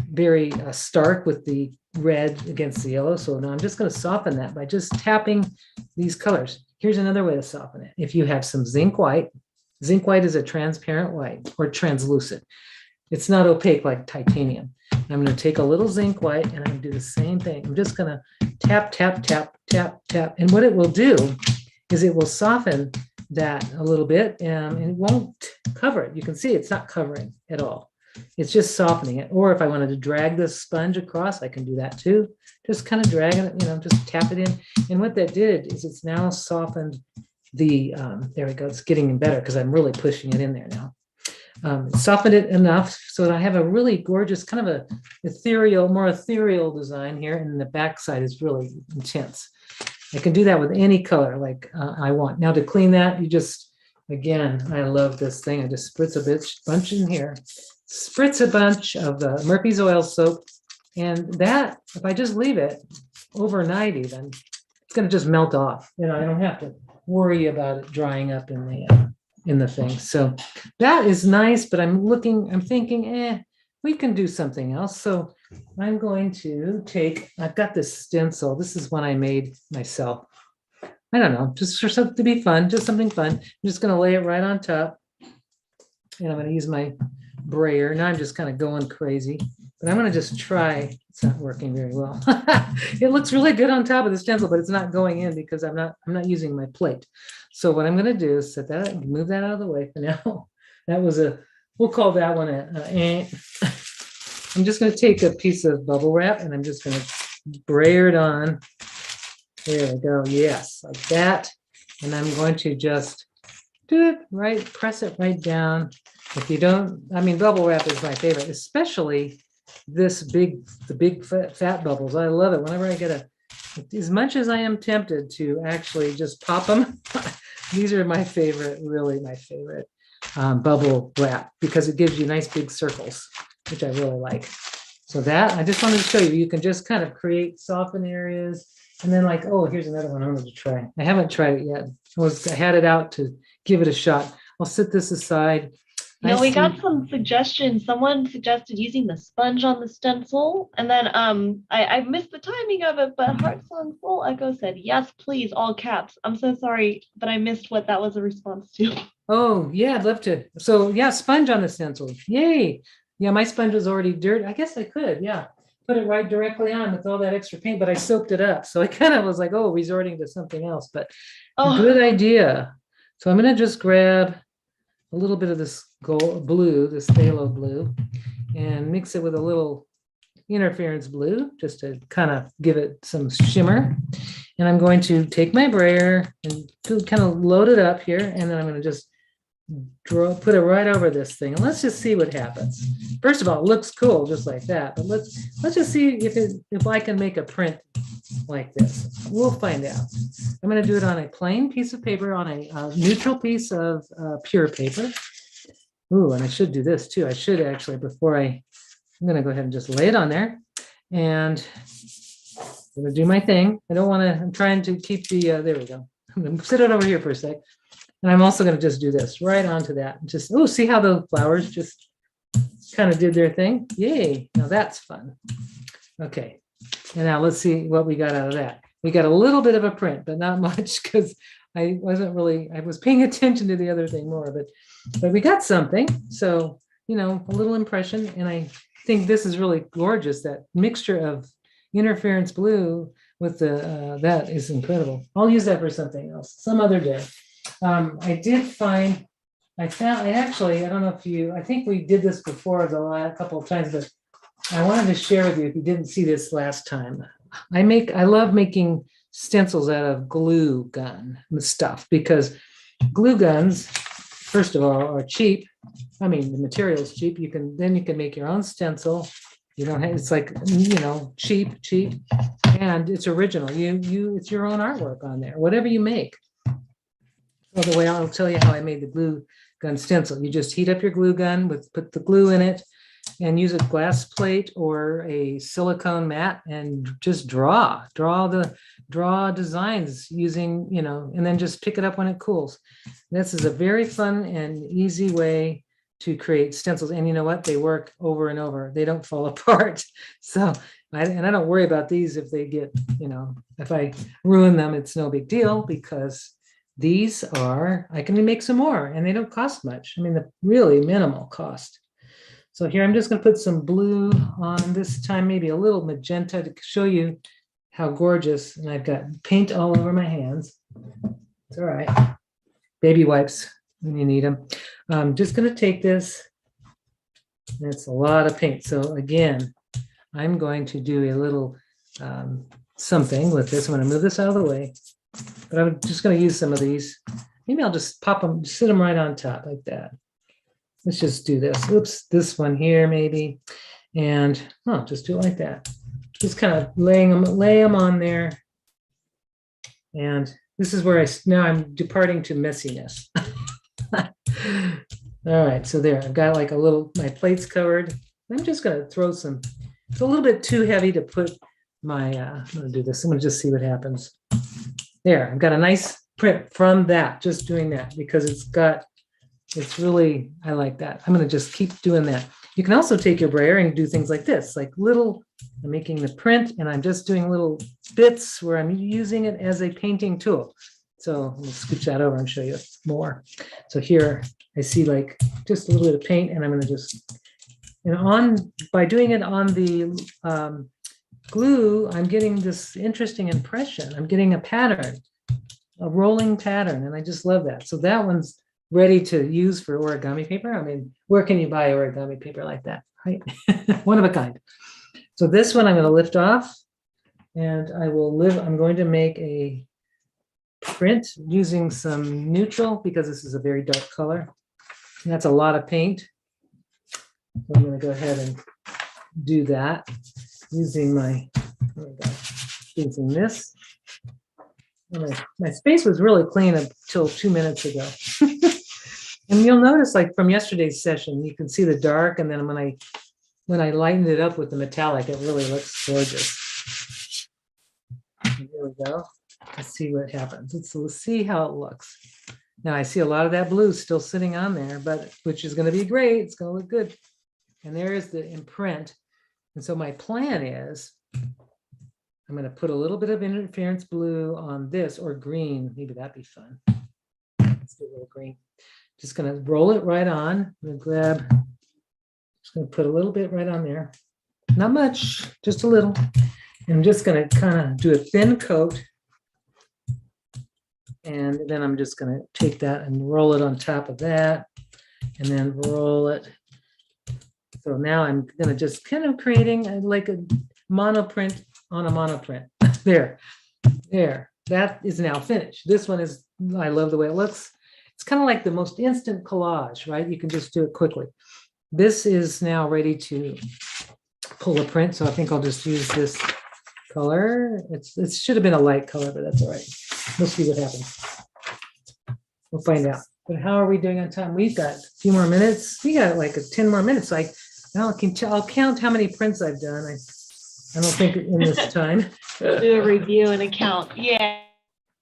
Speaker 2: very stark with the red against the yellow. So now I'm just going to soften that by just tapping these colors. Here's another way to soften it. If you have some zinc white is a transparent white or translucent. It's not opaque like titanium. And I'm going to take a little zinc white and I'm going to do the same thing. I'm just going to tap, tap, tap, tap, tap. And what it will do is it will soften that a little bit, and it won't cover it. You can see it's not covering at all. It's just softening it. Or if I wanted to drag this sponge across, I can do that too. Just kind of dragging it, you know, just tap it in. And what that did is it's now softened the, there we go, it's getting better because I'm really pushing it in there now. Softened it enough so that I have a really gorgeous, kind of a ethereal, more ethereal design here. And the back side is really intense. I can do that with any color like I want. Now to clean that, you just, again, I love this thing. I just spritz a bunch in here. Spritz a bunch of Murphy's oil soap. And that, if I just leave it overnight even, it's going to just melt off. You know, I don't have to worry about it drying up in the thing. So that is nice, but I'm thinking, we can do something else. So I'm going to I've got this stencil. This is one I made myself. I don't know, just for something to be fun, just something fun. I'm just going to lay it right on top. And I'm going to use my brayer. Now I'm just kind of going crazy, but I'm going to just try. It's not working very well. It looks really good on top of the stencil, but it's not going in because I'm not using my plate. So what I'm going to do is set that, move that out of the way for now. That was we'll call that one I'm just going to take a piece of bubble wrap and I'm just going to brayer it on. There we go. Yes, like that. And I'm going to just do it right, press it right down. If you don't, I mean, bubble wrap is my favorite, especially the big fat bubbles. I love it. Whenever I get as much as I am tempted to actually just pop them, these are my favorite, really my favorite bubble wrap because it gives you nice big circles, which I really like. So that, I just wanted to show you, you can just kind of create soften areas. And then like, oh, here's another one I wanted to try. I haven't tried it yet. I had it out to give it a shot. I'll set this aside.
Speaker 1: No, we got some suggestions. Someone suggested using the sponge on the stencil. And then I missed the timing of it, but Heart Song Full Echo said, yes, please, all caps. I'm so sorry, but I missed what that was a response to.
Speaker 2: Oh, yeah, I'd love to. So yeah, sponge on the stencil. Yay. Yeah, my sponge was already dirty. I guess I could, yeah. Put it right directly on with all that extra paint, but I soaked it up. So I kind of was like, oh, resorting to something else, but good idea. So I'm going to just grab a little bit of this gold blue, this phthalo blue, and mix it with a little interference blue, just to kind of give it some shimmer. And I'm going to take my brayer and kind of load it up here. And then I'm going to just put it right over this thing, and let's just see what happens. First of all, it looks cool just like that, but let's just see if I can make a print like this. We'll find out. I'm going to do it on a plain piece of paper, on a neutral piece of pure paper. Ooh, and I should do this too. I should actually, I'm going to go ahead and just lay it on there, and I'm going to do my thing. I'm trying to keep the, there we go. I'm going to sit it over here for a sec. And I'm also going to just do this right onto that. Just, oh, see how the flowers just kind of did their thing? Yay. Now that's fun. Okay. And now let's see what we got out of that. We got a little bit of a print, but not much, because I was paying attention to the other thing more, but we got something. So, a little impression. And I think this is really gorgeous. That mixture of interference blue with that is incredible. I'll use that for something else some other day. I don't know if I think we did this before a couple of times, but I wanted to share with you, if you didn't see this last time, I love making stencils out of glue gun stuff, because glue guns, first of all, are cheap. I mean, the material is cheap. You can make your own stencil. You don't have, it's like, cheap, and it's original. It's your own artwork on there, whatever you make. Well, the way I'll tell you how I made the glue gun stencil. You just heat up your glue gun, put the glue in it, and use a glass plate or a silicone mat, and just draw designs using, and then just pick it up when it cools. This is a very fun and easy way to create stencils. And you know what? They work over and over. They don't fall apart. So, I don't worry about these if they get, if I ruin them, it's no big deal, because I can make some more, and they don't cost much. I mean, the really minimal cost. So here, I'm just going to put some blue on this time, maybe a little magenta, to show you how gorgeous. And I've got paint all over my hands. It's all right. Baby wipes when you need them. I'm just going to take this. And it's a lot of paint. So again, I'm going to do a little something with this. I'm going to move this out of the way. But I'm just going to use some of these. Maybe I'll just pop them, sit them right on top like that. Let's just do this. Oops, this one here maybe. And just do it like that. Just kind of lay them on there. And this is where now I'm departing to messiness. All right, so there, I've got like my plate's covered. I'm just going to throw it's a little bit too heavy to put I'm going to do this. I'm going to just see what happens. There, I've got a nice print from that, just doing that, because it's really, I like that. I'm going to just keep doing that. You can also take your brayer and do things like this, like I'm making the print, and I'm just doing little bits where I'm using it as a painting tool. So I'm going to scooch that over and show you more. So here I see like just a little bit of paint, and I'm going to just, by doing it on the glue, I'm getting this interesting impression. I'm getting a pattern, a rolling pattern, and I just love that. So that one's ready to use for origami paper. I mean, where can you buy origami paper like that, right? One of a kind. So this one I'm going to lift off, and I'm going to make a print using some neutral, because this is a very dark color. And that's a lot of paint. So I'm going to go ahead and do that using using this. My space was really clean until 2 minutes ago. And you'll notice, like from yesterday's session, you can see the dark, and then when I lightened it up with the metallic, it really looks gorgeous. Here we go. Let's see what happens. Let's see how it looks. Now I see a lot of that blue still sitting on there, which is going to be great. It's going to look good. And there is the imprint. And so my plan is I'm going to put a little bit of interference blue on this, or green. Maybe that'd be fun. Let's do a little green. Just going to roll it right on. I'm going to just going to put a little bit right on there. Not much, just a little. And I'm just going to kind of do a thin coat. And then I'm just going to take that and roll it on top of that, and then roll it. So now I'm going to just kind of creating like a monoprint on a monoprint. There. That is now finished. This one is, I love the way it looks. it's kind of like the most instant collage, right? You can just do it quickly. This is now ready to pull a print, so I think I'll just use this color. It should have been a light color, but that's all right. We'll see what happens. We'll find out. But how are we doing on time? We've got a few more minutes. We got like 10 more minutes. I'll count how many prints I've done. I don't think in this time.
Speaker 1: Do a review and a count. Yeah.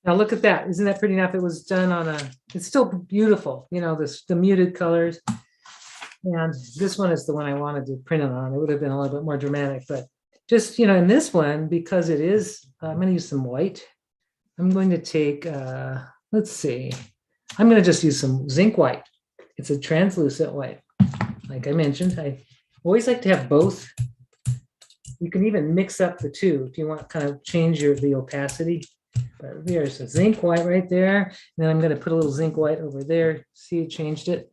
Speaker 2: Now look at that. Isn't that pretty enough? It was done on it's still beautiful. You know, the muted colors. And this one is the one I wanted to print it on. It would have been a little bit more dramatic, but just, you know, in this one, because it is, I'm going to use some white. I'm going to take, let's see. I'm going to just use some zinc white. It's a translucent white. Like I mentioned, I always like to have both. You can even mix up the two if you want to kind of change the opacity. But there's a zinc white right there. And then I'm going to put a little zinc white over there. See, it changed it.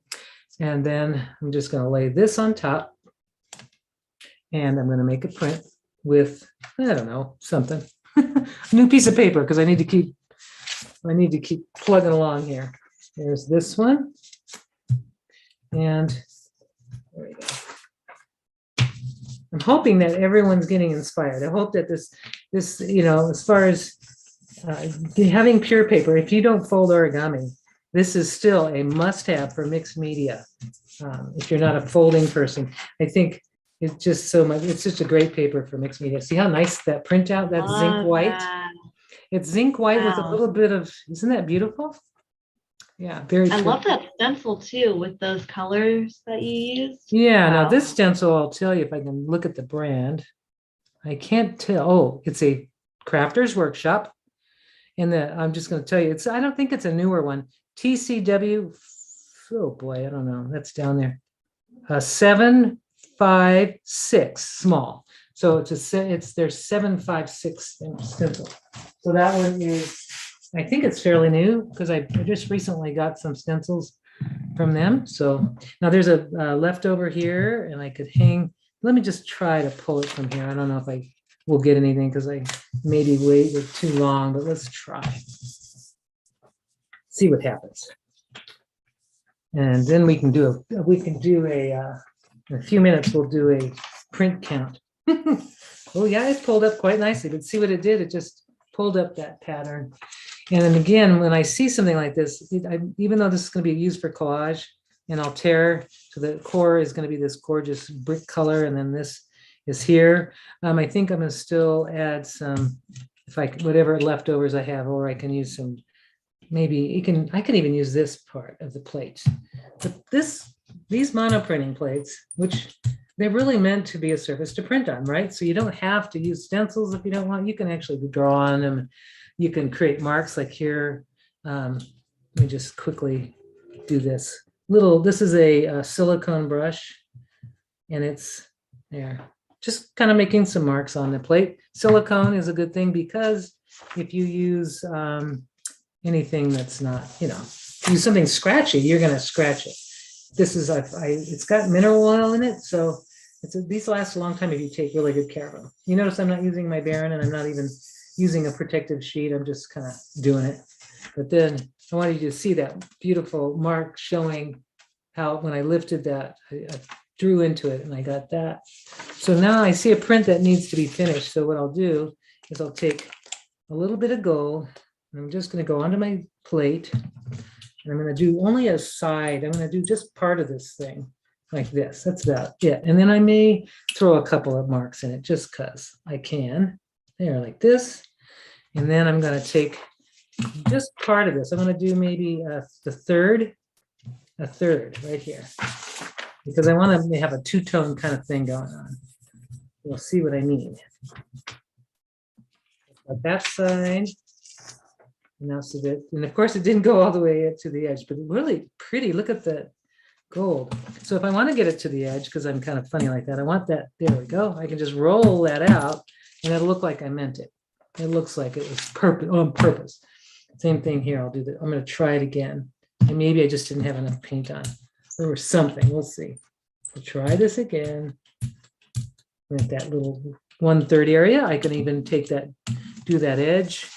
Speaker 2: And then I'm just going to lay this on top. And I'm going to make a print with, I don't know, something. A new piece of paper, because I need to keep plugging along here. There's this one. And there we go. I'm hoping that everyone's getting inspired. I hope that this, you know, as far as having pure paper, if you don't fold origami, this is still a must-have for mixed media. If you're not a folding person, I think it's just so much. It's just a great paper for mixed media. See how nice that printout? That's zinc white. That. It's zinc white with a little bit of. Isn't that beautiful? Yeah, very.
Speaker 1: I love that stencil too with those colors that you use.
Speaker 2: Yeah. Wow. Now this stencil, I'll tell you if I can look at the brand. I can't tell. Oh, it's a Crafter's Workshop, and I'm just going to tell you. I don't think it's a newer one. TCW. Oh boy, I don't know. That's down there. 756 small. So it's their 756 stencil. So that one is. I think it's fairly new because I just recently got some stencils from them. So now there's a leftover here and I could hang. Let me just try to pull it from here. I don't know if I will get anything because I maybe waited too long, but let's try. See what happens. And then we can do in a few minutes, we'll do a print count. Oh yeah, it pulled up quite nicely, but see what it did? It just pulled up that pattern. And then again, when I see something like this, even though this is going to be used for collage, and I'll tear, so the core is going to be this gorgeous brick color, and then this is here. I think I'm going to still add some, whatever leftovers I have, or I can use some. Maybe I can even use this part of the plate. But these monoprinting plates, which they're really meant to be a surface to print on, right? So you don't have to use stencils if you don't want. You can actually draw on them. You can create marks like here. Let me just quickly do this. This is a silicone brush, and it's there. Just kind of making some marks on the plate. Silicone is a good thing because if you use anything that's not, use something scratchy, you're going to scratch it. This is, it's got mineral oil in it, so these last a long time if you take really good care of them. You notice I'm not using my Baron, and I'm not even using a protective sheet. I'm just kind of doing it. But then I wanted you to see that beautiful mark showing how when I lifted that, I drew into it and I got that. So now I see a print that needs to be finished. So what I'll do is I'll take a little bit of gold, and I'm just going to go onto my plate, and I'm going to do only a side. I'm going to do just part of this thing like this. That's about it. And then I may throw a couple of marks in it just because I can. There, like this. And then I'm going to take just part of this. I'm going to do maybe a third right here, because I want to have a two-tone kind of thing going on. You'll see what I mean. Like that side. And of course it didn't go all the way to the edge, but really pretty. Look at the gold. So if I want to get it to the edge, because I'm kind of funny like that, I want that. There we go. I can just roll that out, and it'll look like I meant it. It looks like it was on purpose. Same thing here. I'll do that. I'm going to try it again. And maybe I just didn't have enough paint on or something. We'll see. I'll try this again. At that little 1/3 area, I can even take that, do that edge.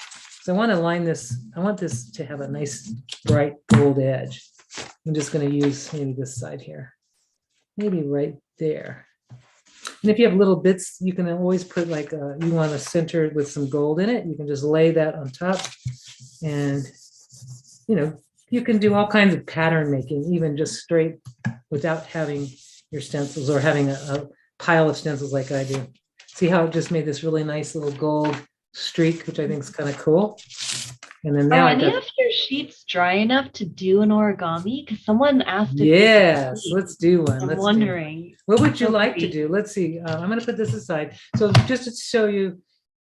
Speaker 2: So I want to line this, I want this to have a nice bright gold edge. I'm just going to use maybe this side here, maybe right there. And if you have little bits, you can always put like you want to center with some gold in it. You can just lay that on top, and you can do all kinds of pattern making, even just straight without having your stencils or having a pile of stencils like I do. See how it just made this really nice little gold streak, which I think is kind of cool. And then now
Speaker 1: Are any of your sheets dry enough to do an origami? Because someone asked if
Speaker 2: yes, let's do one.
Speaker 1: I'm wondering.
Speaker 2: What would you like to do? Let's see. I'm going to put this aside. So just to show you,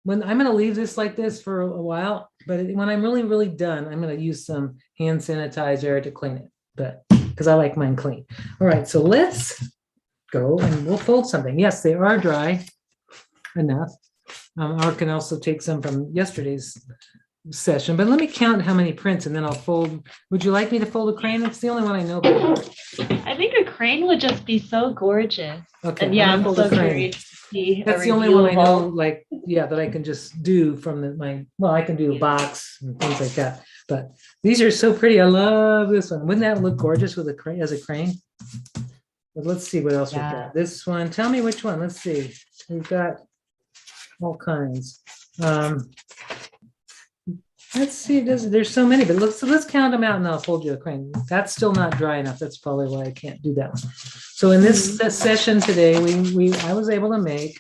Speaker 2: when I'm going to leave this like this for a while, but when I'm really, really done, I'm going to use some hand sanitizer to clean it, but because I like mine clean. All right, so let's go and we'll fold something. Yes, they are dry enough. Or can also take some from yesterday's session, but let me count how many prints and then I'll fold. Would you like me to fold a crane? It's the only one I know about.
Speaker 1: I think a crane would just be so gorgeous.
Speaker 2: Okay.
Speaker 1: And yeah, I'm so curious to see.
Speaker 2: That's the only one I know, like, yeah, that I can just do from I can do a box and things like that. But these are so pretty. I love this one. Wouldn't that look gorgeous with a crane as a crane? But let's see what else we've got. This one. Tell me which one. Let's see. We've got all kinds. Let's see, there's so many, but let's count them out and I'll fold you a crane. That's still not dry enough. That's probably why I can't do that one. So in this session today, I was able to make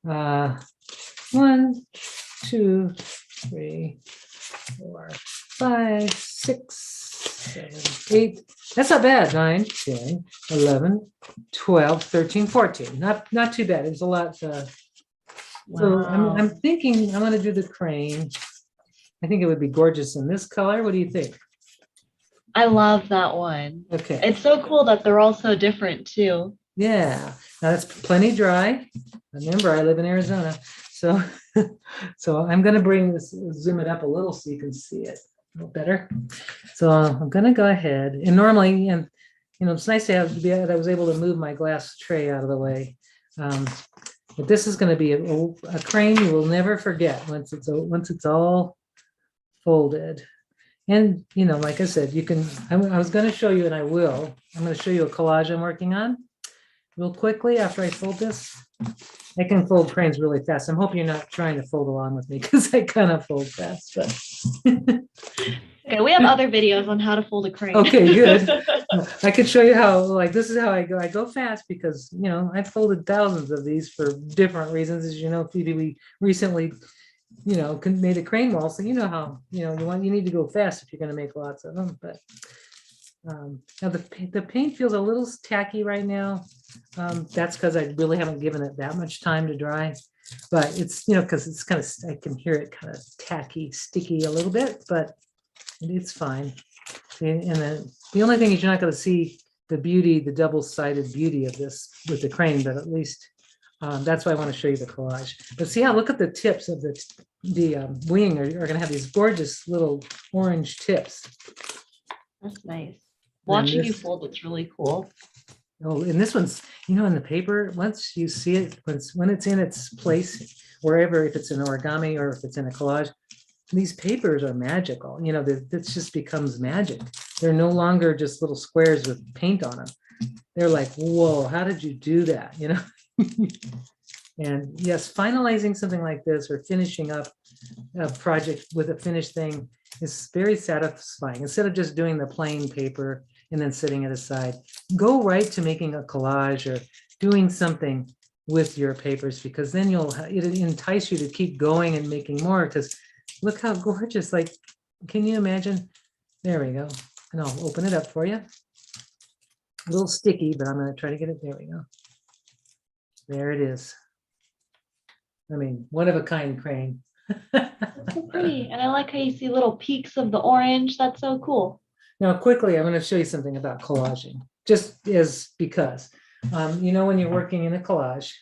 Speaker 2: 1, 2, 3, 4, 5, 6, 7, 8. That's not bad. 9, 10, 11, 12, 13, 14. Not too bad. It's a lot. So I'm thinking I'm going to do the crane. I think it would be gorgeous in this color. What do you think?
Speaker 1: I love that one.
Speaker 2: Okay.
Speaker 1: It's so cool that they're all so different too.
Speaker 2: Yeah. Now that's plenty dry. Remember, I live in Arizona. So, I'm going to bring this, zoom it up a little so you can see it a little better. So I'm going to go ahead. And normally, it's nice to have, that I was able to move my glass tray out of the way. But this is going to be a crane you will never forget once it's all folded. And like I said, I was going to show you, and I'm going to show you a collage I'm working on real quickly after I fold this. I can fold cranes really fast. I'm hoping you're not trying to fold along with me because I kind of fold fast. But
Speaker 1: okay, we have other videos on how to fold a crane.
Speaker 2: Okay, good. I could show you how, this is how I go. I go fast because, I've folded thousands of these for different reasons. As you know, Phoebe, we recently, made a crane wall. So how, you need to go fast if you're going to make lots of them. But now the paint feels a little tacky right now. That's because I really haven't given it that much time to dry. But it's, because it's kind of, I can hear it kind of tacky, sticky a little bit, but it's fine. And then the only thing is you're not going to see the double-sided beauty of this with the crane, but at least that's why I want to show you the collage. But see how, look at the tips of the wing are going to have these gorgeous little orange tips.
Speaker 1: That's nice. Watching you fold, it's really cool.
Speaker 2: Oh, and this one's, in the paper, once you see it, when it's in its place, wherever, if it's an origami or if it's in a collage, these papers are magical. This just becomes magic. They're no longer just little squares with paint on them. They're like, whoa, how did you do that? And yes, finalizing something like this or finishing up a project with a finished thing is very satisfying. Instead of just doing the plain paper and then setting it aside, go right to making a collage or doing something with your papers, because then it'll entice you to keep going and making more, because look how gorgeous. Like, can you imagine? There we go. And I'll open it up for you. A little sticky, but I'm going to try to get it. There we go. There it is. I mean, one of a kind crane.
Speaker 1: That's so pretty. And I like how you see little peaks of the orange. That's so cool.
Speaker 2: Now, quickly, I'm going to show you something about collaging, just as because, when you're working in a collage,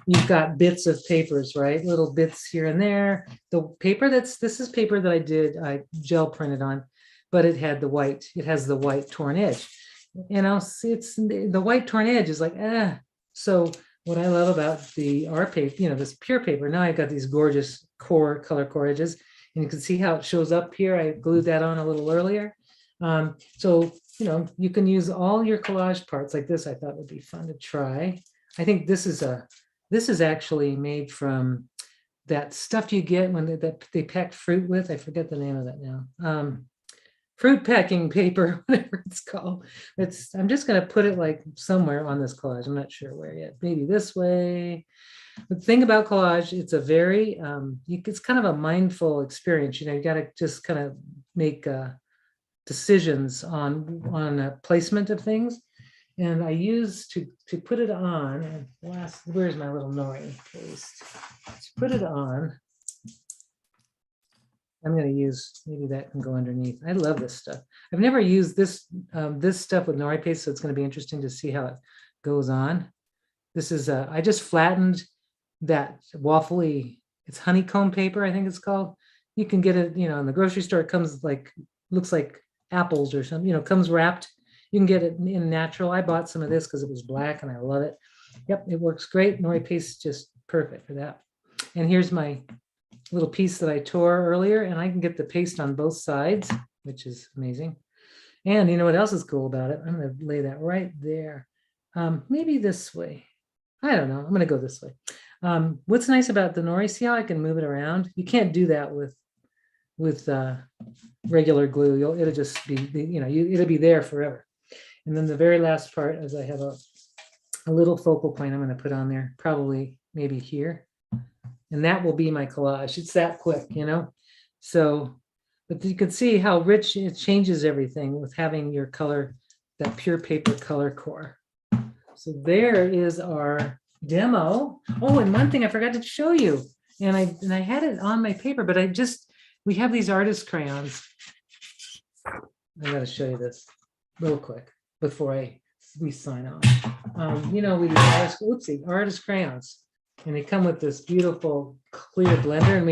Speaker 2: you've got bits of papers, right? Little bits here and there. The paper this is paper that I gel printed on, but it has the white torn edge. And I'll see it's the white torn edge is like, So what I love about our paper, this pure paper, now I've got these gorgeous color core edges, And you can see how it shows up here. I glued that on a little earlier. So, you know, you can use all your collage parts like this. I thought would be fun to try. I think this is actually made from that stuff you get when they pack fruit with. I forget the name of that now. Fruit packing paper, whatever it's called. I'm just going to put it like somewhere on this collage. I'm not sure where yet. Maybe this way. The thing about collage, it's a very, it's kind of a mindful experience. You know, you got to just kind of make decisions on placement of things. And I use to put it on, and where's my little nori paste? To put it on, I'm going to use, maybe that can go underneath. I love this stuff. I've never used this stuff with nori paste, so it's going to be interesting to see how it goes on. This is, I just flattened that waffly, it's honeycomb paper, I think it's called. You can get it, you know, in the grocery store. It comes like, looks like apples or something, you know, comes wrapped. You can get it in natural. I bought some of this because it was black and I love it. Yep, it works great. Nori paste is just perfect for that. And here's my little piece that I tore earlier, and I can get the paste on both sides, which is amazing. And you know what else is cool about it? I'm going to lay that right there. Maybe this way. I don't know. I'm going to go this way. What's nice about the nori, see how I can move it around? You can't do that with regular glue. It'll just be, you know, it'll be there forever. And then the very last part is I have a little focal point I'm going to put on there, probably maybe here. And that will be my collage. It's that quick, you know? So, but you can see how rich it changes everything with having your color, that pure paper color core. So there is our demo. Oh, and one thing I forgot to show you, and I had it on my paper, but we have these artist crayons. I got to show you this real quick before we sign off. You know, we do artist crayons. And they come with this beautiful clear blender, and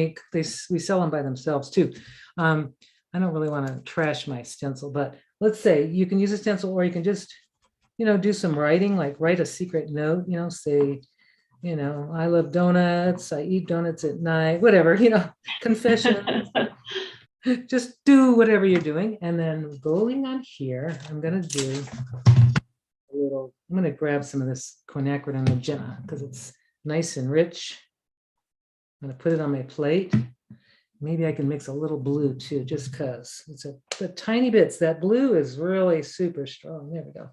Speaker 2: we sell them by themselves too. I don't really want to trash my stencil, but let's say you can use a stencil, or you can just, you know, do some writing, like write a secret note, you know, say, you know, I love donuts, I eat donuts at night, whatever, you know, confession. Just do whatever you're doing. And then going on here, I'm going to grab some of this quinacridone magenta because it's nice and rich. I'm going to put it on my plate. Maybe I can mix a little blue too, just because it's a tiny bits. That blue is really super strong. There we go.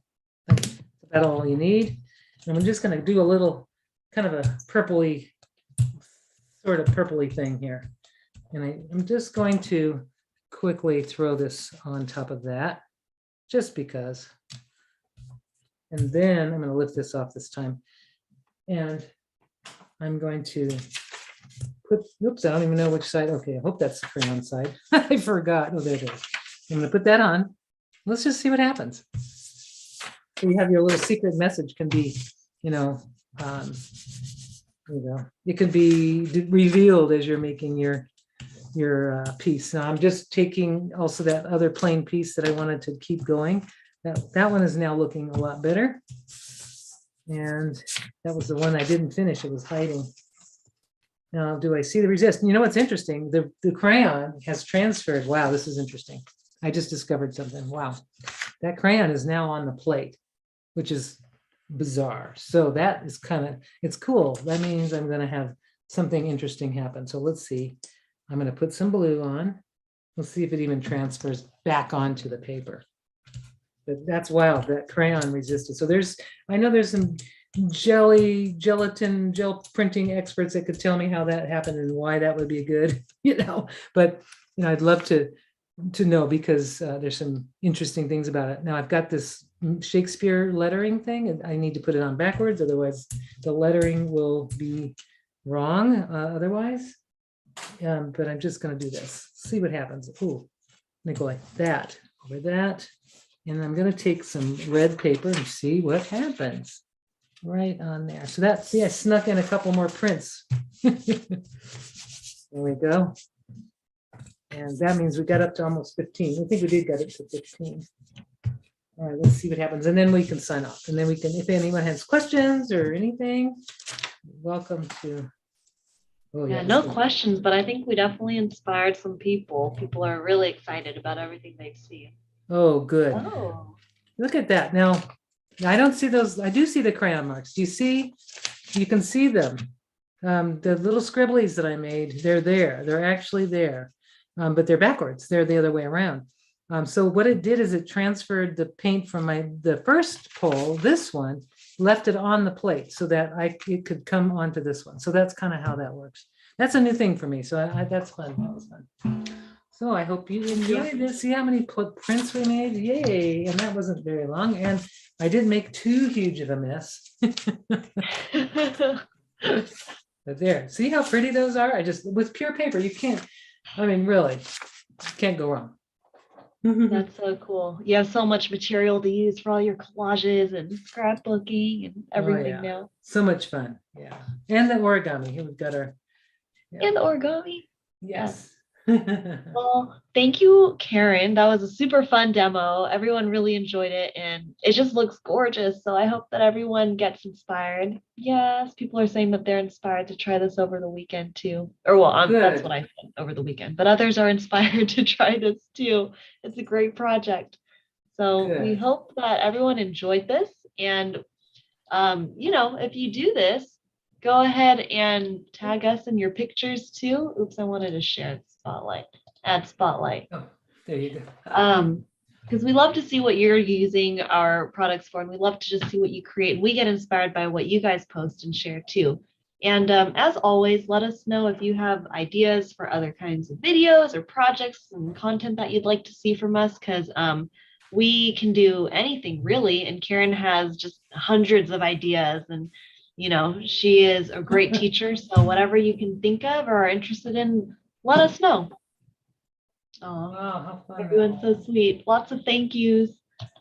Speaker 2: That's all you need. And I'm just going to do a little kind of a purpley, sort of purpley thing here. And I'm just going to quickly throw this on top of that, just because. And then I'm going to lift this off this time. And I'm going to put, oops, I don't even know which side. Okay, I hope that's the crayon side. I forgot. Oh, there it is. I'm going to put that on. Let's just see what happens. So you have your little secret message can be, you know, it can be revealed as you're making your piece. Now I'm just taking also that other plain piece that I wanted to keep going. That one is now looking a lot better. And that was the one I didn't finish. It was hiding. Now, do I see the resist? You know what's interesting? The crayon has transferred. Wow, this is interesting. I just discovered something. Wow. That crayon is now on the plate, which is bizarre. So that is it's cool. That means I'm going to have something interesting happen. So let's see. I'm going to put some blue on. Let's see if it even transfers back onto the paper. But that's wild, that crayon resisted. So I know there's some gelatin, gel printing experts that could tell me how that happened and why that would be good, you know, but, you know, I'd love to know because there's some interesting things about it. Now I've got this Shakespeare lettering thing and I need to put it on backwards. Otherwise the lettering will be wrong otherwise. But I'm just going to do this, see what happens. Ooh, let me go like that over that. And I'm going to take some red paper and see what happens right on there. So I snuck in a couple more prints. There we go. And that means we got up to almost 15. I think we did get it to 15. All right, let's see what happens. And then we can sign off. And then we can, if anyone has questions or anything, welcome to Oh,
Speaker 1: Yeah,
Speaker 2: yes.
Speaker 1: no questions, but I think we definitely inspired some people. People are really excited about everything they see.
Speaker 2: Oh, good.
Speaker 1: Oh,
Speaker 2: Look at that. Now, I don't see those. I do see the crayon marks. Do you see? You can see them. The little scribblies that I made, they're there. They're actually there, but they're backwards. They're the other way around. So what it did is it transferred the paint from the first pole, this one, left it on the plate so that it could come onto this one. So that's kind of how that works. That's a new thing for me. So that's fun. That was fun. So I hope you enjoyed this. See how many prints we made? Yay. And that wasn't very long. And I didn't make too huge of a mess. But there, see how pretty those are? With pure paper, you can't, I mean, really, can't go wrong.
Speaker 1: that's so cool. You have so much material to use for all your collages and scrapbooking and everything
Speaker 2: yeah.
Speaker 1: now.
Speaker 2: So much fun. Yeah. And the origami. Here we've got our, yeah.
Speaker 1: And the origami.
Speaker 2: Yes.
Speaker 1: Well, thank you, Karen. That was a super fun demo. Everyone really enjoyed it and it just looks gorgeous. So I hope that everyone gets inspired. Yes, people are saying that they're inspired to try this over the weekend too. Or well, that's
Speaker 2: Good.
Speaker 1: what I said over the weekend, but others are inspired to try this too. It's a great project. So we
Speaker 2: Good.
Speaker 1: hope that everyone enjoyed this. And if you do this, go ahead and tag us in your pictures too. Oops, I wanted to share the spotlight. Add spotlight.
Speaker 2: Oh, there you go.
Speaker 1: Because we love to see what you're using our products for, and we love to just see what you create. And we get inspired by what you guys post and share too. And as always, let us know if you have ideas for other kinds of videos or projects and content that you'd like to see from us, because we can do anything really. And Karen has just hundreds of ideas, and she is a great teacher. So whatever you can think of or are interested in, let us know. Oh,
Speaker 2: how fun.
Speaker 1: everyone's so sweet. Lots of thank yous.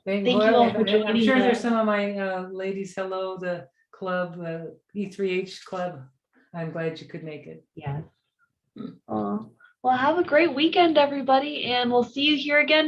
Speaker 1: Thank you all for joining
Speaker 2: I'm sure there's
Speaker 1: us.
Speaker 2: some of my ladies. Hello, the club, E3H club. I'm glad you could make it.
Speaker 1: Yes. Oh, well, have a great weekend, everybody, and we'll see you here again